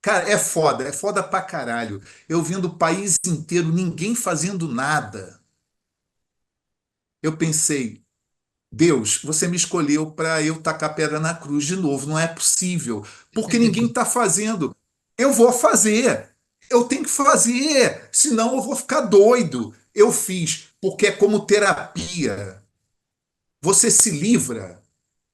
cara, é foda pra caralho. Eu vendo o país inteiro, ninguém fazendo nada. Eu pensei, Deus, você me escolheu para eu tacar pedra na cruz de novo. Não é possível, porque ninguém está fazendo. Eu vou fazer. Eu tenho que fazer, senão eu vou ficar doido. Eu fiz, porque é como terapia. Você se livra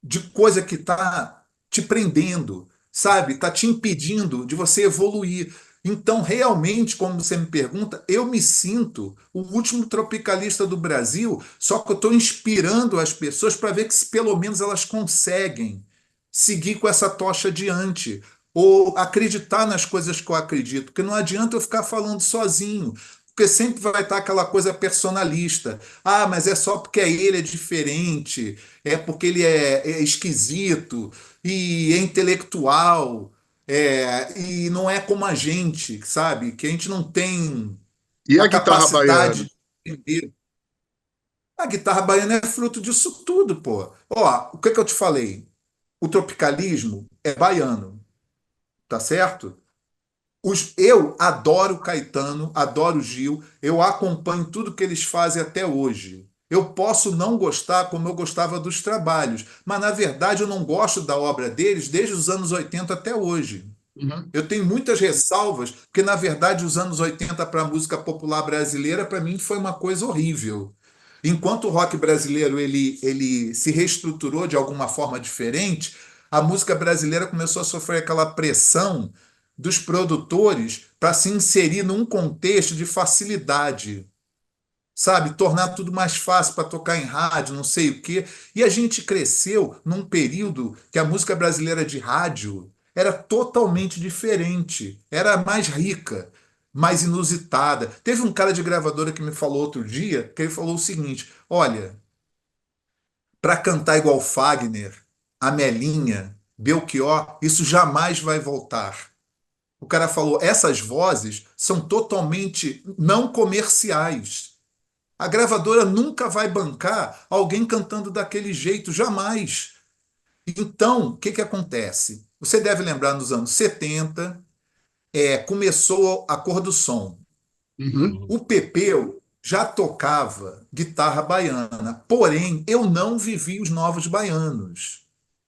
de coisa que está te prendendo, sabe? Está te impedindo de você evoluir. Então, realmente, como você me pergunta, eu me sinto o último tropicalista do Brasil, só que eu estou inspirando as pessoas para ver que se pelo menos elas conseguem seguir com essa tocha adiante, ou acreditar nas coisas que eu acredito, porque não adianta eu ficar falando sozinho. Porque sempre vai estar aquela coisa personalista. Ah, mas é só porque ele é diferente, é porque ele é esquisito e é intelectual, e não é como a gente, sabe? Que a gente não tem E a a guitarra capacidade baiana? de entender. A guitarra baiana é fruto disso tudo, pô. Ó, o que que eu te falei? O tropicalismo é baiano, tá certo? Eu adoro Caetano, adoro Gil, eu acompanho tudo que eles fazem até hoje. Eu posso não gostar como eu gostava dos trabalhos, mas na verdade eu não gosto da obra deles desde os anos 80 até hoje. Uhum. Eu tenho muitas ressalvas, porque na verdade os anos 80 para a música popular brasileira, para mim, foi uma coisa horrível. Enquanto o rock brasileiro ele se reestruturou de alguma forma diferente, a música brasileira começou a sofrer aquela pressão dos produtores para se inserir num contexto de facilidade, sabe? Tornar tudo mais fácil para tocar em rádio, não sei o quê. E a gente cresceu num período que a música brasileira de rádio era totalmente diferente, era mais rica, mais inusitada. Teve um cara de gravadora que me falou outro dia, que ele falou o seguinte: olha, para cantar igual Fagner, Amelinha, Belchior, isso jamais vai voltar. O cara falou: essas vozes são totalmente não comerciais. A gravadora nunca vai bancar alguém cantando daquele jeito, jamais. Então, o que que acontece? Você deve lembrar nos anos 70, começou a Cor do Som. Uhum. Uhum. O Pepeu já tocava guitarra baiana, porém eu não vivi os novos baianos.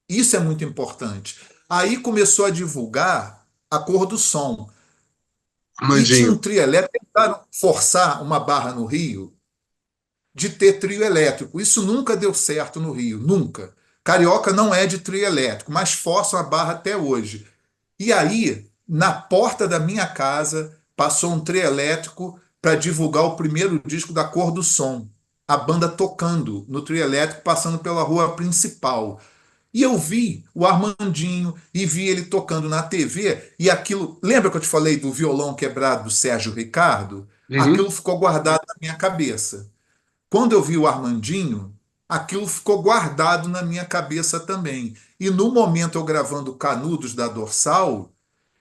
Isso é muito importante. Aí começou a divulgar a Cor do Som. E tinha Mandinho. um trio elétrico, tentaram forçar uma barra no Rio de ter trio elétrico. Isso nunca deu certo no Rio, nunca. Carioca não é de trio elétrico, mas forçam a barra até hoje. E aí, na porta da minha casa, passou um trio elétrico para divulgar o primeiro disco da Cor do Som. A banda tocando no trio elétrico, passando pela rua principal. E eu vi o Armandinho e vi ele tocando na TV, e aquilo. Lembra que eu te falei do violão quebrado do Sérgio Ricardo? Uhum. Aquilo ficou guardado na minha cabeça. Quando eu vi o Armandinho, aquilo ficou guardado na minha cabeça também. E no momento eu gravando Canudos da Dorsal,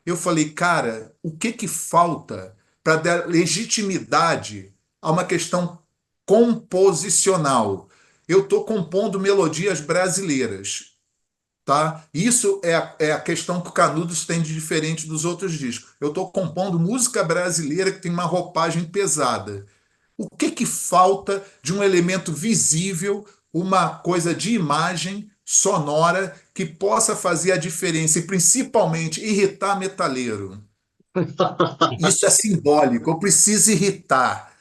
eu falei, cara, o que que falta para dar legitimidade a uma questão composicional? Eu estou compondo melodias brasileiras, tá? Isso é a questão que o Canudos tem de diferente dos outros discos. Eu estou compondo música brasileira que tem uma roupagem pesada. O que que falta de um elemento visível, uma coisa de imagem sonora que possa fazer a diferença e principalmente irritar metaleiro? Isso é simbólico. Eu preciso irritar.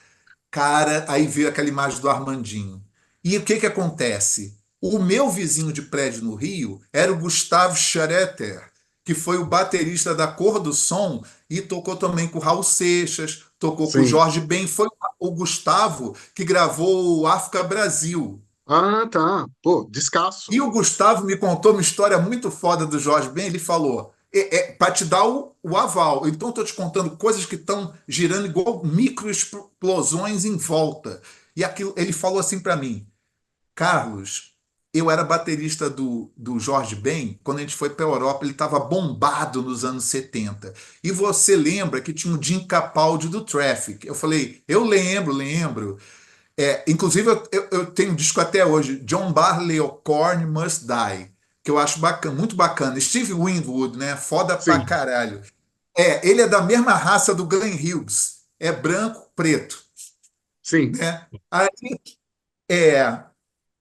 Cara, aí veio aquela imagem do Armandinho. E o que que acontece? O meu vizinho de prédio no Rio era o Gustavo Schereter, que foi o baterista da Cor do Som e tocou também com o Raul Seixas, tocou com o Sim. Jorge Ben. Foi o Gustavo que gravou o África Brasil. Ah, tá. Pô, descasso. E o Gustavo me contou uma história muito foda do Jorge Ben. Ele falou: para te dar o aval. Então, estou te contando coisas que estão girando igual microexplosões em volta. E aquilo, ele falou assim para mim: Carlos, eu era baterista do Jorge Ben quando a gente foi para a Europa. Ele estava bombado nos anos 70. E você lembra que tinha o Jim Capaldi do Traffic? Eu falei: eu lembro, lembro. Inclusive, eu tenho um disco até hoje, John Barley Corn Must Die, que eu acho bacana, muito bacana. Steve Winwood, né? Foda pra Sim, caralho. Ele é da mesma raça do Glenn Hughes. É branco, preto, sim. né? Aí, é,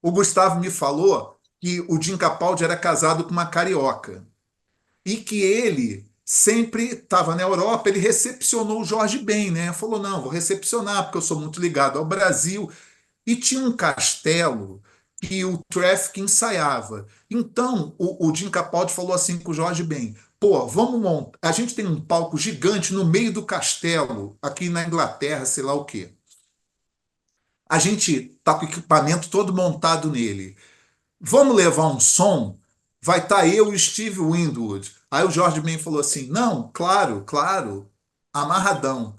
o Gustavo me falou que o Jim Capaldi era casado com uma carioca e que ele sempre estava na Europa, ele recepcionou o Jorge Ben, né? Falou, não, vou recepcionar porque eu sou muito ligado ao Brasil. E tinha um castelo que o Traffic ensaiava. Então, o Jim Capaldi falou assim com o Jorge Ben: pô, vamos montar. A gente tem um palco gigante no meio do castelo, aqui na Inglaterra, sei lá o quê. A gente tá com o equipamento todo montado nele. Vamos levar um som? Vai estar eu e o Steve Winwood. Aí o Jorge Ben falou assim: não, claro, claro, amarradão.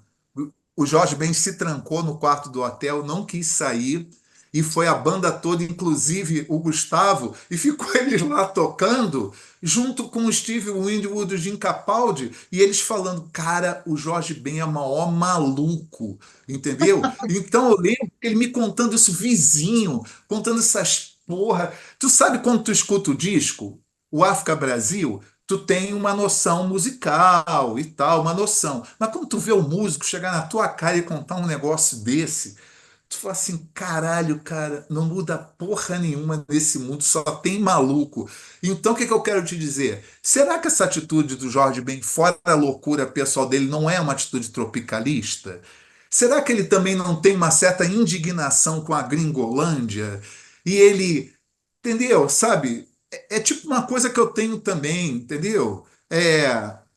O Jorge Ben se trancou no quarto do hotel, não quis sair, e foi a banda toda, inclusive o Gustavo, e ficou eles lá tocando, junto com o Steve Winwood e o Jim Capaldi, e eles falando, cara, o Jorge Ben é o maior maluco, entendeu? Então eu lembro ele me contando isso vizinho, contando essas porra. Tu sabe quando tu escuta o disco, o África Brasil, tu tem uma noção musical e tal, uma noção. Mas quando tu vê o músico chegar na tua cara e contar um negócio desse, tu fala assim, caralho, cara, não muda porra nenhuma nesse mundo, só tem maluco. Então, o que que eu quero te dizer? Será que essa atitude do Jorge Ben, fora a loucura pessoal dele, não é uma atitude tropicalista? Será que ele também não tem uma certa indignação com a Gringolândia? E ele, entendeu? Sabe? É tipo uma coisa que eu tenho também, entendeu?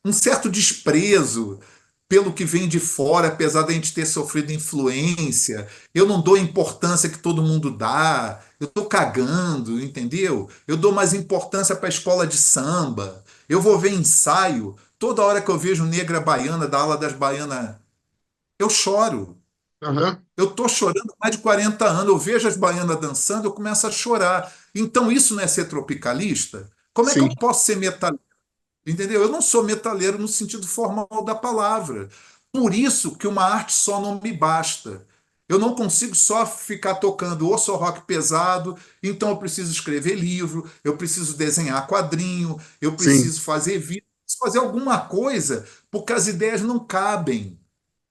Um certo desprezo pelo que vem de fora, apesar da gente ter sofrido influência. Eu não dou a importância que todo mundo dá. Eu estou cagando, entendeu? Eu dou mais importância para a escola de samba. Eu vou ver ensaio. Toda hora que eu vejo negra baiana da ala das baianas, eu choro. Aham. Eu estou chorando há mais de 40 anos. Eu vejo as baianas dançando, eu começo a chorar. Então, isso não é ser tropicalista? Como é que Sim. eu posso ser metaleiro? Entendeu? Eu não sou metaleiro no sentido formal da palavra. Por isso que uma arte só não me basta. Eu não consigo só ficar tocando ou só rock pesado, então eu preciso escrever livro, eu preciso desenhar quadrinho, eu Sim. preciso fazer vídeo, preciso fazer alguma coisa, porque as ideias não cabem.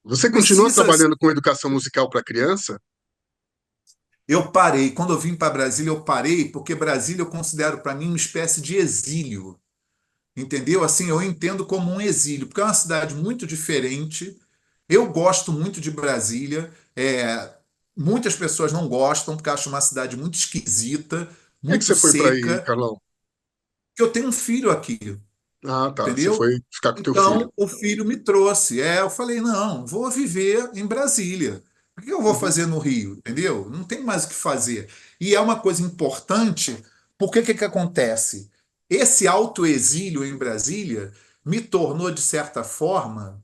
Você continua Precisa. trabalhando com educação musical para criança? Eu parei. Quando eu vim para Brasília, eu parei, porque Brasília eu considero para mim uma espécie de exílio. Entendeu? Assim, eu entendo como um exílio, porque é uma cidade muito diferente. Eu gosto muito de Brasília. Muitas pessoas não gostam, porque acham uma cidade muito esquisita, Por que muito você foi para aí, seca. Carlão? Eu tenho um filho aqui. Ah, tá. Você entendeu? foi ficar com teu filho. Então, o filho me trouxe. Eu falei, não, vou viver em Brasília. O que eu vou Uhum, fazer no Rio? Entendeu? Não tem mais o que fazer. E é uma coisa importante, porque o que que acontece? Esse autoexílio em Brasília me tornou, de certa forma,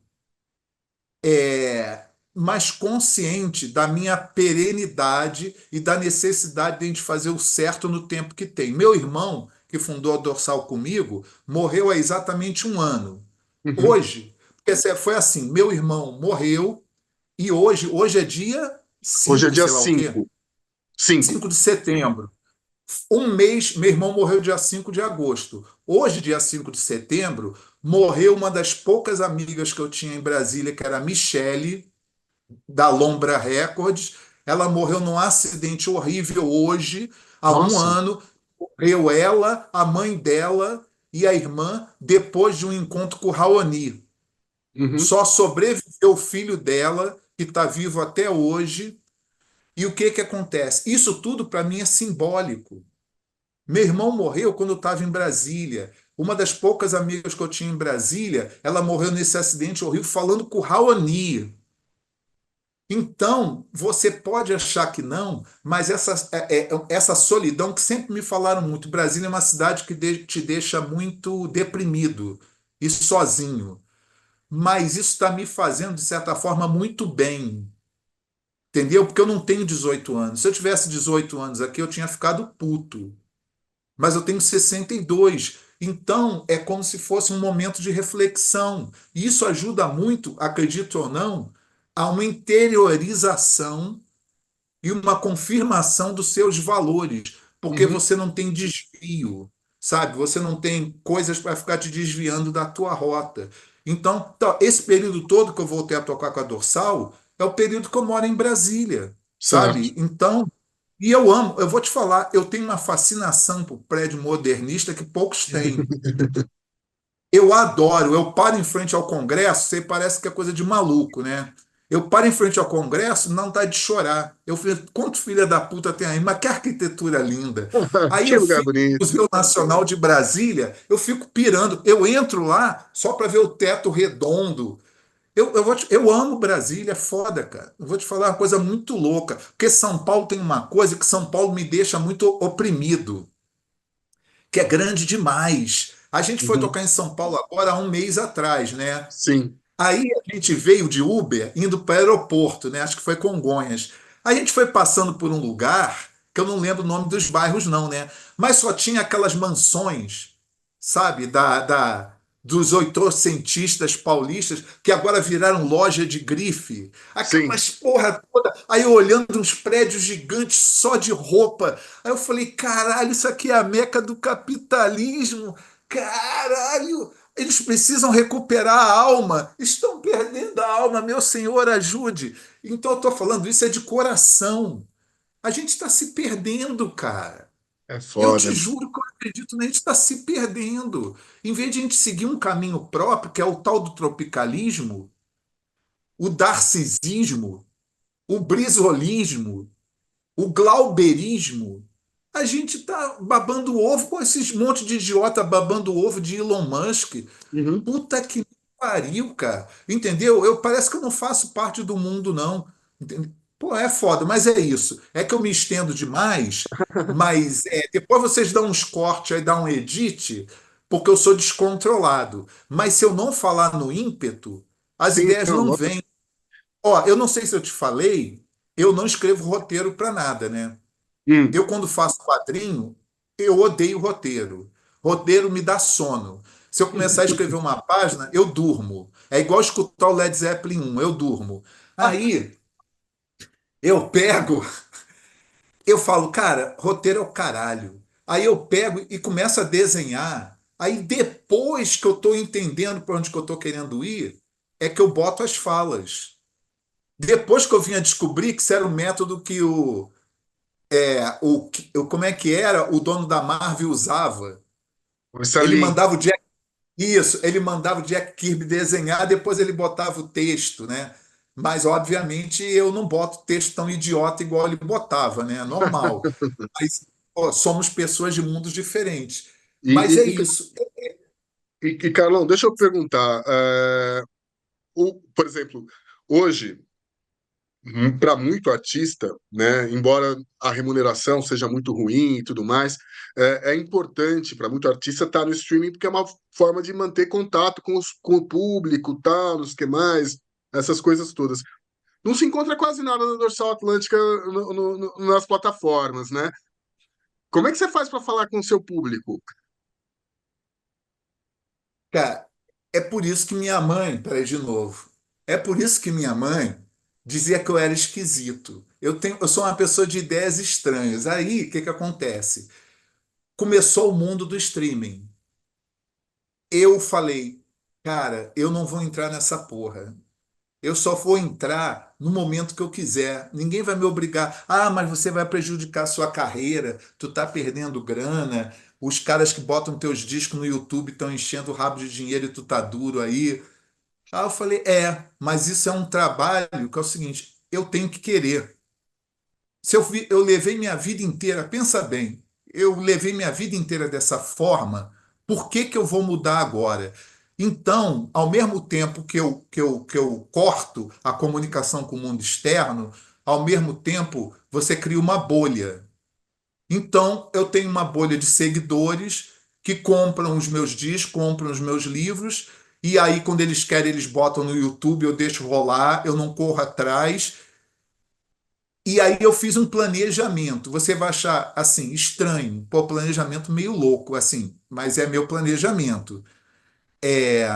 mais consciente da minha perenidade e da necessidade de a gente fazer o certo no tempo que tem. Meu irmão, que fundou a Dorsal comigo, morreu há exatamente um ano. uhum. Hoje, porque foi assim, meu irmão morreu e hoje é dia Hoje é 5, dia sei lá o quê, 5. 5. 5 de setembro. Um mês, meu irmão morreu dia 5 de agosto. Hoje, dia 5 de setembro, morreu uma das poucas amigas que eu tinha em Brasília, que era a Michele, da Lombra Records. Ela morreu num acidente horrível hoje, há um Nossa. ano. Morreu ela, a mãe dela e a irmã, depois de um encontro com o Raoni. Uhum. Só sobreviveu o filho dela, que está vivo até hoje. E o que que acontece? Isso tudo para mim é simbólico. Meu irmão morreu quando eu estava em Brasília. Uma das poucas amigas que eu tinha em Brasília, ela morreu nesse acidente horrível falando com o Raoni. Então, você pode achar que não, mas essa solidão que sempre me falaram muito, Brasília é uma cidade que te deixa muito deprimido e sozinho. Mas isso está me fazendo, de certa forma, muito bem. Entendeu? Porque eu não tenho 18 anos. Se eu tivesse 18 anos aqui, eu tinha ficado puto. Mas eu tenho 62. Então, é como se fosse um momento de reflexão. E isso ajuda muito, acredito ou não, a uma interiorização e uma confirmação dos seus valores, porque Uhum. você não tem desvio, sabe? Você não tem coisas para ficar te desviando da tua rota. Então, esse período todo que eu voltei a tocar com a Dorsal é o período que eu moro em Brasília, Certo. sabe? Então, e eu amo, eu vou te falar, eu tenho uma fascinação por prédio modernista que poucos têm. Eu adoro, eu paro em frente ao Congresso, você parece que é coisa de maluco, né? Eu paro em frente ao Congresso, não dá de chorar. Eu falei, quanto filha da puta tem aí? Mas que arquitetura linda. Aí Que eu lugar fico no bonito. Museu Nacional de Brasília, eu fico pirando. Eu entro lá só para ver o teto redondo. Eu amo Brasília, é foda, cara. Eu vou te falar uma coisa muito louca. Porque São Paulo tem uma coisa que São Paulo me deixa muito oprimido, que é grande demais. A gente foi Uhum. tocar em São Paulo agora há um mês atrás, né? Sim. Aí a gente veio de Uber indo para o aeroporto, né? Acho que foi Congonhas. A gente foi passando por um lugar que eu não lembro o nome dos bairros, não, né? Mas só tinha aquelas mansões, sabe, dos oitocentistas paulistas que agora viraram loja de grife. Sim. Aquelas porra toda. Aí eu olhando uns prédios gigantes só de roupa. Aí eu falei, caralho, isso aqui é a meca do capitalismo. Caralho! Eles precisam recuperar a alma. Estão perdendo a alma, meu Senhor, ajude. Então eu estou falando isso é de coração. A gente está se perdendo, cara. É Eu te foda. juro que eu acredito, né? A gente está se perdendo. Em vez de a gente seguir um caminho próprio, que é o tal do tropicalismo, o darcisismo, o brisolismo, o glauberismo, a gente está babando o ovo com esses monte de idiota babando o ovo de Elon Musk. Uhum. Puta que pariu, cara. Entendeu? Eu parece que eu não faço parte do mundo, não. Pô, é foda, mas é isso. É que eu me estendo demais, mas depois vocês dão uns cortes aí, dão um edit, porque eu sou descontrolado. Mas se eu não falar no ímpeto, as Sim, ideias não, não vêm. Ó, eu não sei se eu te falei, eu não escrevo roteiro para nada, né? hum. Eu, quando faço quadrinho, eu odeio roteiro. Roteiro me dá sono. Se eu começar a escrever uma página, eu durmo. É igual escutar o Led Zeppelin 1, eu durmo. Aí eu pego, eu falo, cara, roteiro é o caralho. Aí eu pego e começo a desenhar. Aí depois que eu estou entendendo para onde que eu estou querendo ir, é que eu boto as falas. Depois que eu vim a descobrir que isso era o método que como é que era, o dono da Marvel usava. Essa Ele ali. mandava o Jack, isso, ele mandava o Jack Kirby desenhar, depois ele botava o texto, né? Mas, obviamente, eu não boto texto tão idiota igual ele botava, né? Normal. Mas, pô, somos pessoas de mundos diferentes. E, Mas é e, isso. Carlão, deixa eu perguntar. Por exemplo, hoje, para muito artista, né, embora a remuneração seja muito ruim e tudo mais, é importante para muito artista estar no streaming porque é uma forma de manter contato com o público, tal, não sei o que mais, essas coisas todas. Não se encontra quase nada na Dorsal Atlântica nas plataformas, né? Como é que você faz para falar com o seu público? Cara, é por isso que minha mãe, peraí de novo, é por isso que minha mãe dizia que eu era esquisito. Eu sou uma pessoa de ideias estranhas. Aí, o que que acontece? Começou o mundo do streaming. Eu falei, cara, eu não vou entrar nessa porra. Eu só vou entrar no momento que eu quiser. Ninguém vai me obrigar. Ah, mas você vai prejudicar a sua carreira, tu tá perdendo grana, os caras que botam teus discos no YouTube estão enchendo o rabo de dinheiro e tu tá duro aí. Aí eu falei, mas isso é um trabalho que é o seguinte, eu tenho que querer. Se eu levei minha vida inteira, pensa bem, eu levei minha vida inteira dessa forma, por que que eu vou mudar agora? Então, ao mesmo tempo que eu corto a comunicação com o mundo externo, ao mesmo tempo você cria uma bolha. Então, eu tenho uma bolha de seguidores que compram os meus discos, compram os meus livros, e aí, quando eles querem, eles botam no YouTube, eu deixo rolar, eu não corro atrás. E aí eu fiz um planejamento. Você vai achar assim estranho, pô, planejamento meio louco, assim, mas é meu planejamento. É,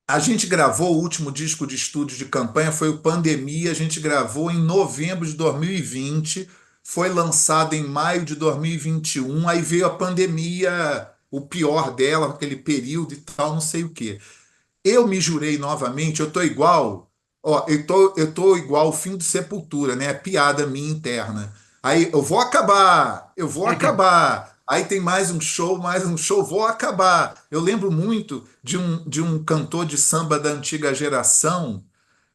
a gente gravou o último disco de estúdio de campanha, foi o Pandemia, a gente gravou em novembro de 2020, foi lançado em maio de 2021, aí veio a pandemia, o pior dela, aquele período e tal, não sei o quê. Eu me jurei novamente, eu tô igual, ó, eu tô igual o fim de Sepultura, né? É piada minha interna. Aí eu vou acabar, eu vou acabar. Aí tem mais um show, vou acabar. Eu lembro muito de um cantor de samba da antiga geração,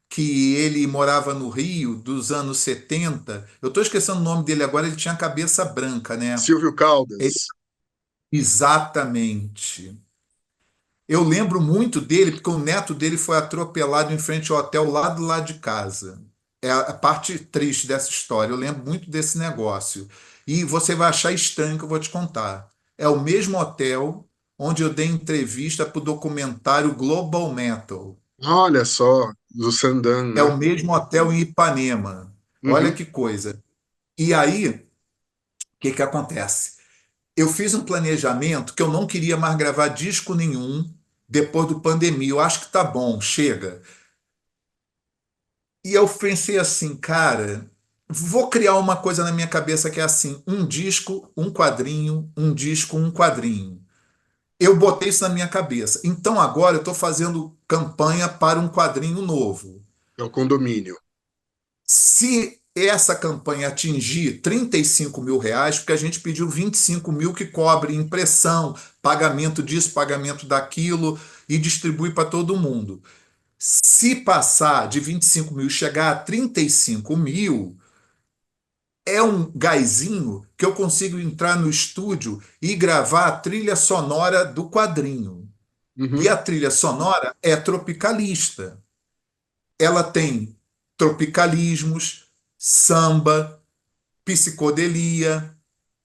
que ele morava no Rio, dos anos 70. Eu estou esquecendo o nome dele agora, ele tinha cabeça branca, né? Silvio Ele- Caldas. exatamente. Eu lembro muito dele porque o neto dele foi atropelado em frente ao hotel lá do lado de casa. É a parte triste dessa história. Eu lembro muito desse negócio. E você vai achar estranho que eu vou te contar. É o mesmo hotel onde eu dei entrevista para o documentário Global Metal. Olha só, do Sandan, É né? o mesmo hotel em Ipanema. Olha Uhum. que coisa. E aí, o que que acontece? Eu fiz um planejamento que eu não queria mais gravar disco nenhum depois do pandemia. Eu acho que tá bom, chega. E eu pensei assim, cara, vou criar uma coisa na minha cabeça que é assim, um disco, um quadrinho, um disco, um quadrinho. Eu botei isso na minha cabeça. Então agora eu estou fazendo campanha para um quadrinho novo. É o condomínio. Se essa campanha atingir R$ 35.000, porque a gente pediu 25.000 que cobre impressão, pagamento disso, pagamento daquilo e distribui para todo mundo. Se passar de 25.000 e chegar a 35.000, é um gásinho que eu consigo entrar no estúdio e gravar a trilha sonora do quadrinho. E a Uhum. trilha sonora é tropicalista. Ela tem tropicalismos, samba, psicodelia,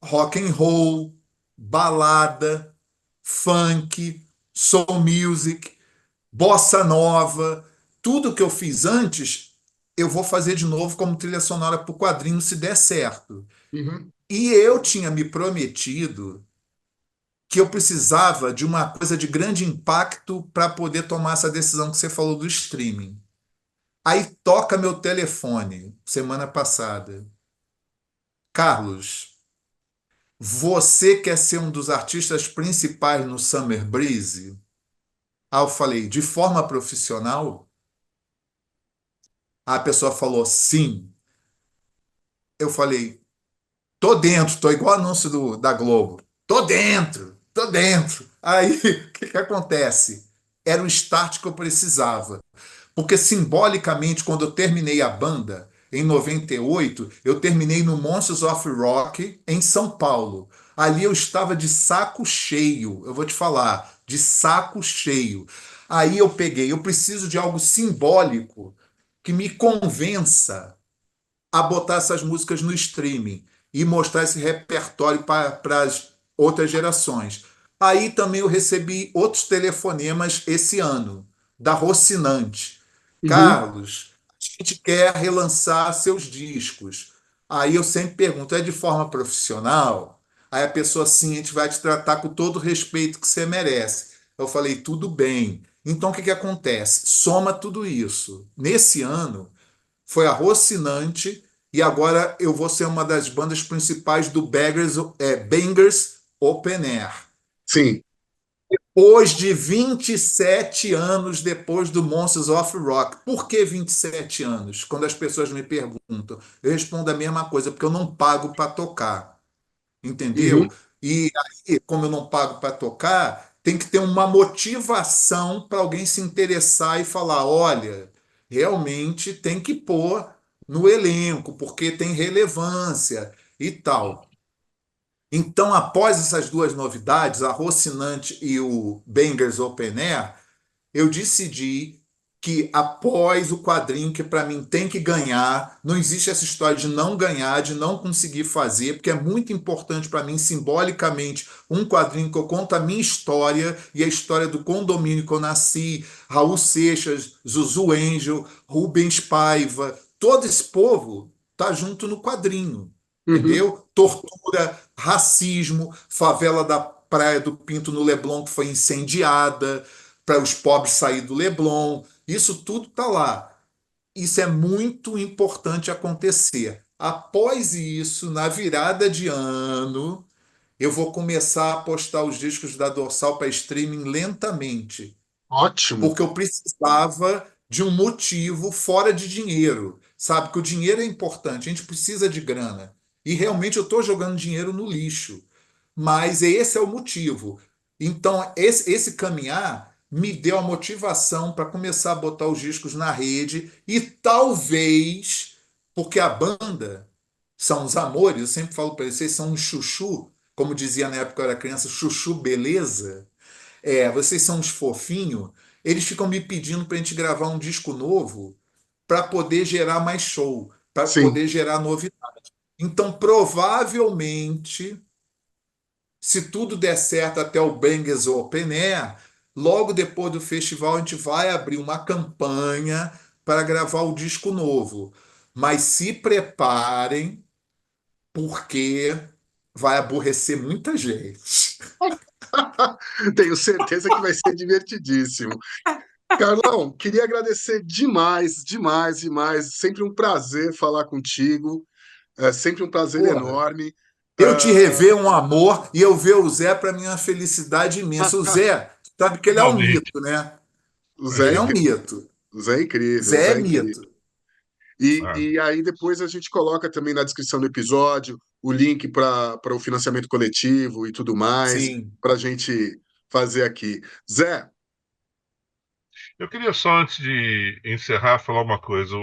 rock and roll, balada, funk, soul music, bossa nova, tudo que eu fiz antes, eu vou fazer de novo como trilha sonora para o quadrinho se der certo. Uhum. E eu tinha me prometido que eu precisava de uma coisa de grande impacto para poder tomar essa decisão que você falou do streaming. Aí toca meu telefone semana passada. Carlos, você quer ser um dos artistas principais no Summer Breeze? Aí eu falei, de forma profissional? Aí a pessoa falou, sim. Eu falei, tô dentro, tô igual anúncio da Globo. Tô dentro, tô dentro. Aí, o que que acontece? Era o start que eu precisava. Porque simbolicamente, quando eu terminei a banda, em 98, eu terminei no Monsters of Rock, em São Paulo. Ali eu estava de saco cheio, eu vou te falar, de saco cheio. Aí eu peguei, eu preciso de algo simbólico que me convença a botar essas músicas no streaming e mostrar esse repertório para as outras gerações. Aí também eu recebi outros telefonemas esse ano, da Rocinante. Uhum. Carlos, a gente quer relançar seus discos. Aí eu sempre pergunto, é de forma profissional? Aí a pessoa, sim, a gente vai te tratar com todo o respeito que você merece. Eu falei, tudo bem. Então o que que acontece? Soma tudo isso. Nesse ano, foi a Rocinante e agora eu vou ser uma das bandas principais do Bangers Open Air. Sim. Hoje de 27 anos depois do Monsters of Rock. Por que 27 anos? Quando as pessoas me perguntam, eu respondo a mesma coisa, porque eu não pago para tocar, Uhum. entendeu? E aí, como eu não pago para tocar, tem que ter uma motivação para alguém se interessar e falar: olha, realmente tem que pôr no elenco, porque tem relevância e tal. Então, após essas duas novidades, a Rocinante e o Bangers Open Air, eu decidi que após o quadrinho, que para mim tem que ganhar, não existe essa história de não ganhar, de não conseguir fazer, porque é muito importante para mim, simbolicamente, um quadrinho que eu conto a minha história e a história do condomínio que eu nasci, Raul Seixas, Zuzu Angel, Rubens Paiva, todo esse povo tá junto no quadrinho, Uhum. entendeu? Tortura, racismo, favela da Praia do Pinto no Leblon que foi incendiada, para os pobres sair do Leblon. Isso tudo está lá. Isso é muito importante acontecer. Após isso, na virada de ano, eu vou começar a postar os discos da Dorsal para streaming lentamente, Ótimo. porque eu precisava de um motivo fora de dinheiro. Sabe que o dinheiro é importante, a gente precisa de grana. E realmente eu estou jogando dinheiro no lixo. Mas esse é o motivo. Então, esse caminhar me deu a motivação para começar a botar os discos na rede e talvez, porque a banda são os amores, eu sempre falo para eles, vocês são um chuchu, como dizia na época que eu era criança, chuchu beleza. Vocês são uns fofinhos. Eles ficam me pedindo para a gente gravar um disco novo para poder gerar mais show, para Sim. poder gerar novidade. Então, provavelmente, se tudo der certo até o Bangers Open Air, logo depois do festival a gente vai abrir uma campanha para gravar o disco novo. Mas se preparem, porque vai aborrecer muita gente. Tenho certeza que vai ser divertidíssimo. Carlão, queria agradecer demais, demais, demais. Sempre um prazer falar contigo. É sempre um prazer Porra, enorme. eu te rever um amor e eu ver o Zé para mim é uma felicidade imensa. O Zé, sabe que ele é um Igualmente. mito, né? O Zé é Ele é um incrível. mito. O Zé é incrível, o Zé Zé é é incrível. mito. Ah, E aí depois a gente coloca também na descrição do episódio o link para o financiamento coletivo e tudo mais, Sim. para a gente fazer aqui. Zé, eu queria só, antes de encerrar, falar uma coisa.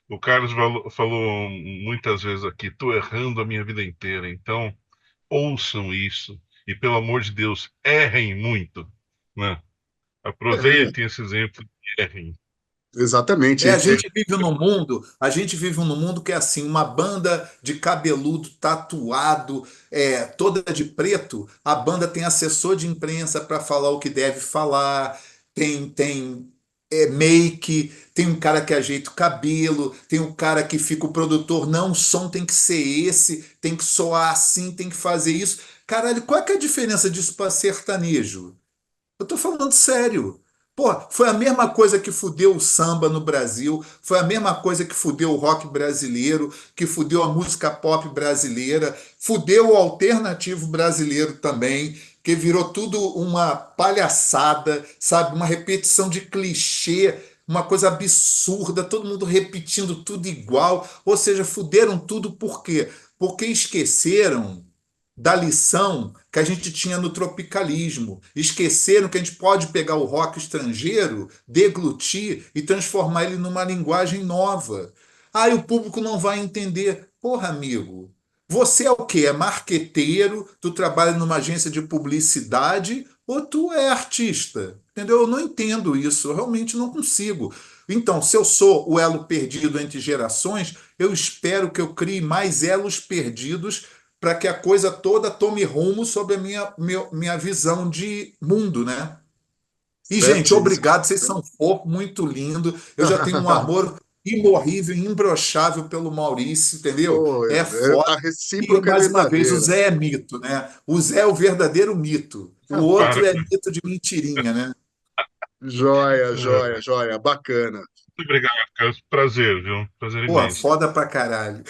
O Carlos falou muitas vezes aqui, estou errando a minha vida inteira. Então, ouçam isso. E, pelo amor de Deus, errem muito. Né? é, Aproveitem esse exemplo e errem. exatamente. A gente vive num mundo que é assim, uma banda de cabeludo tatuado, toda de preto, a banda tem assessor de imprensa para falar o que deve falar, tem make, tem um cara que ajeita o cabelo, tem um cara que fica o produtor, não, o som tem que ser esse, tem que soar assim, tem que fazer isso. Caralho, qual é que é a diferença disso para sertanejo? Eu tô falando sério. Pô, foi a mesma coisa que fudeu o samba no Brasil, foi a mesma coisa que fudeu o rock brasileiro, que fudeu a música pop brasileira, fudeu o alternativo brasileiro também, que virou tudo uma palhaçada, sabe? Uma repetição de clichê, uma coisa absurda, todo mundo repetindo tudo igual. Ou seja, fuderam tudo por quê? Porque esqueceram da lição que a gente tinha no tropicalismo. Esqueceram que a gente pode pegar o rock estrangeiro, deglutir e transformar ele numa linguagem nova. Aí o público não vai entender. Porra, amigo, Você é o quê? É marqueteiro? Tu trabalha numa agência de publicidade ou tu é artista? Entendeu? Eu não entendo isso, eu realmente não consigo. Então, se eu sou o elo perdido entre gerações, eu espero que eu crie mais elos perdidos para que a coisa toda tome rumo sobre a minha visão de mundo, né? E, gente, Certíssimo. obrigado, vocês são um fofo, muito lindo. Eu já tenho um amor imorrível, imbrochável pelo Maurício, entendeu? Pô, É foda. a E, recíproca é mais uma vez, o verdadeira. Zé é mito, né? O Zé é o verdadeiro mito. O Para. outro é mito de mentirinha, né? Joia, Muito joia, joia, bacana. obrigado, Carlos. Prazer, viu? Prazer Porra, imenso. foda pra caralho.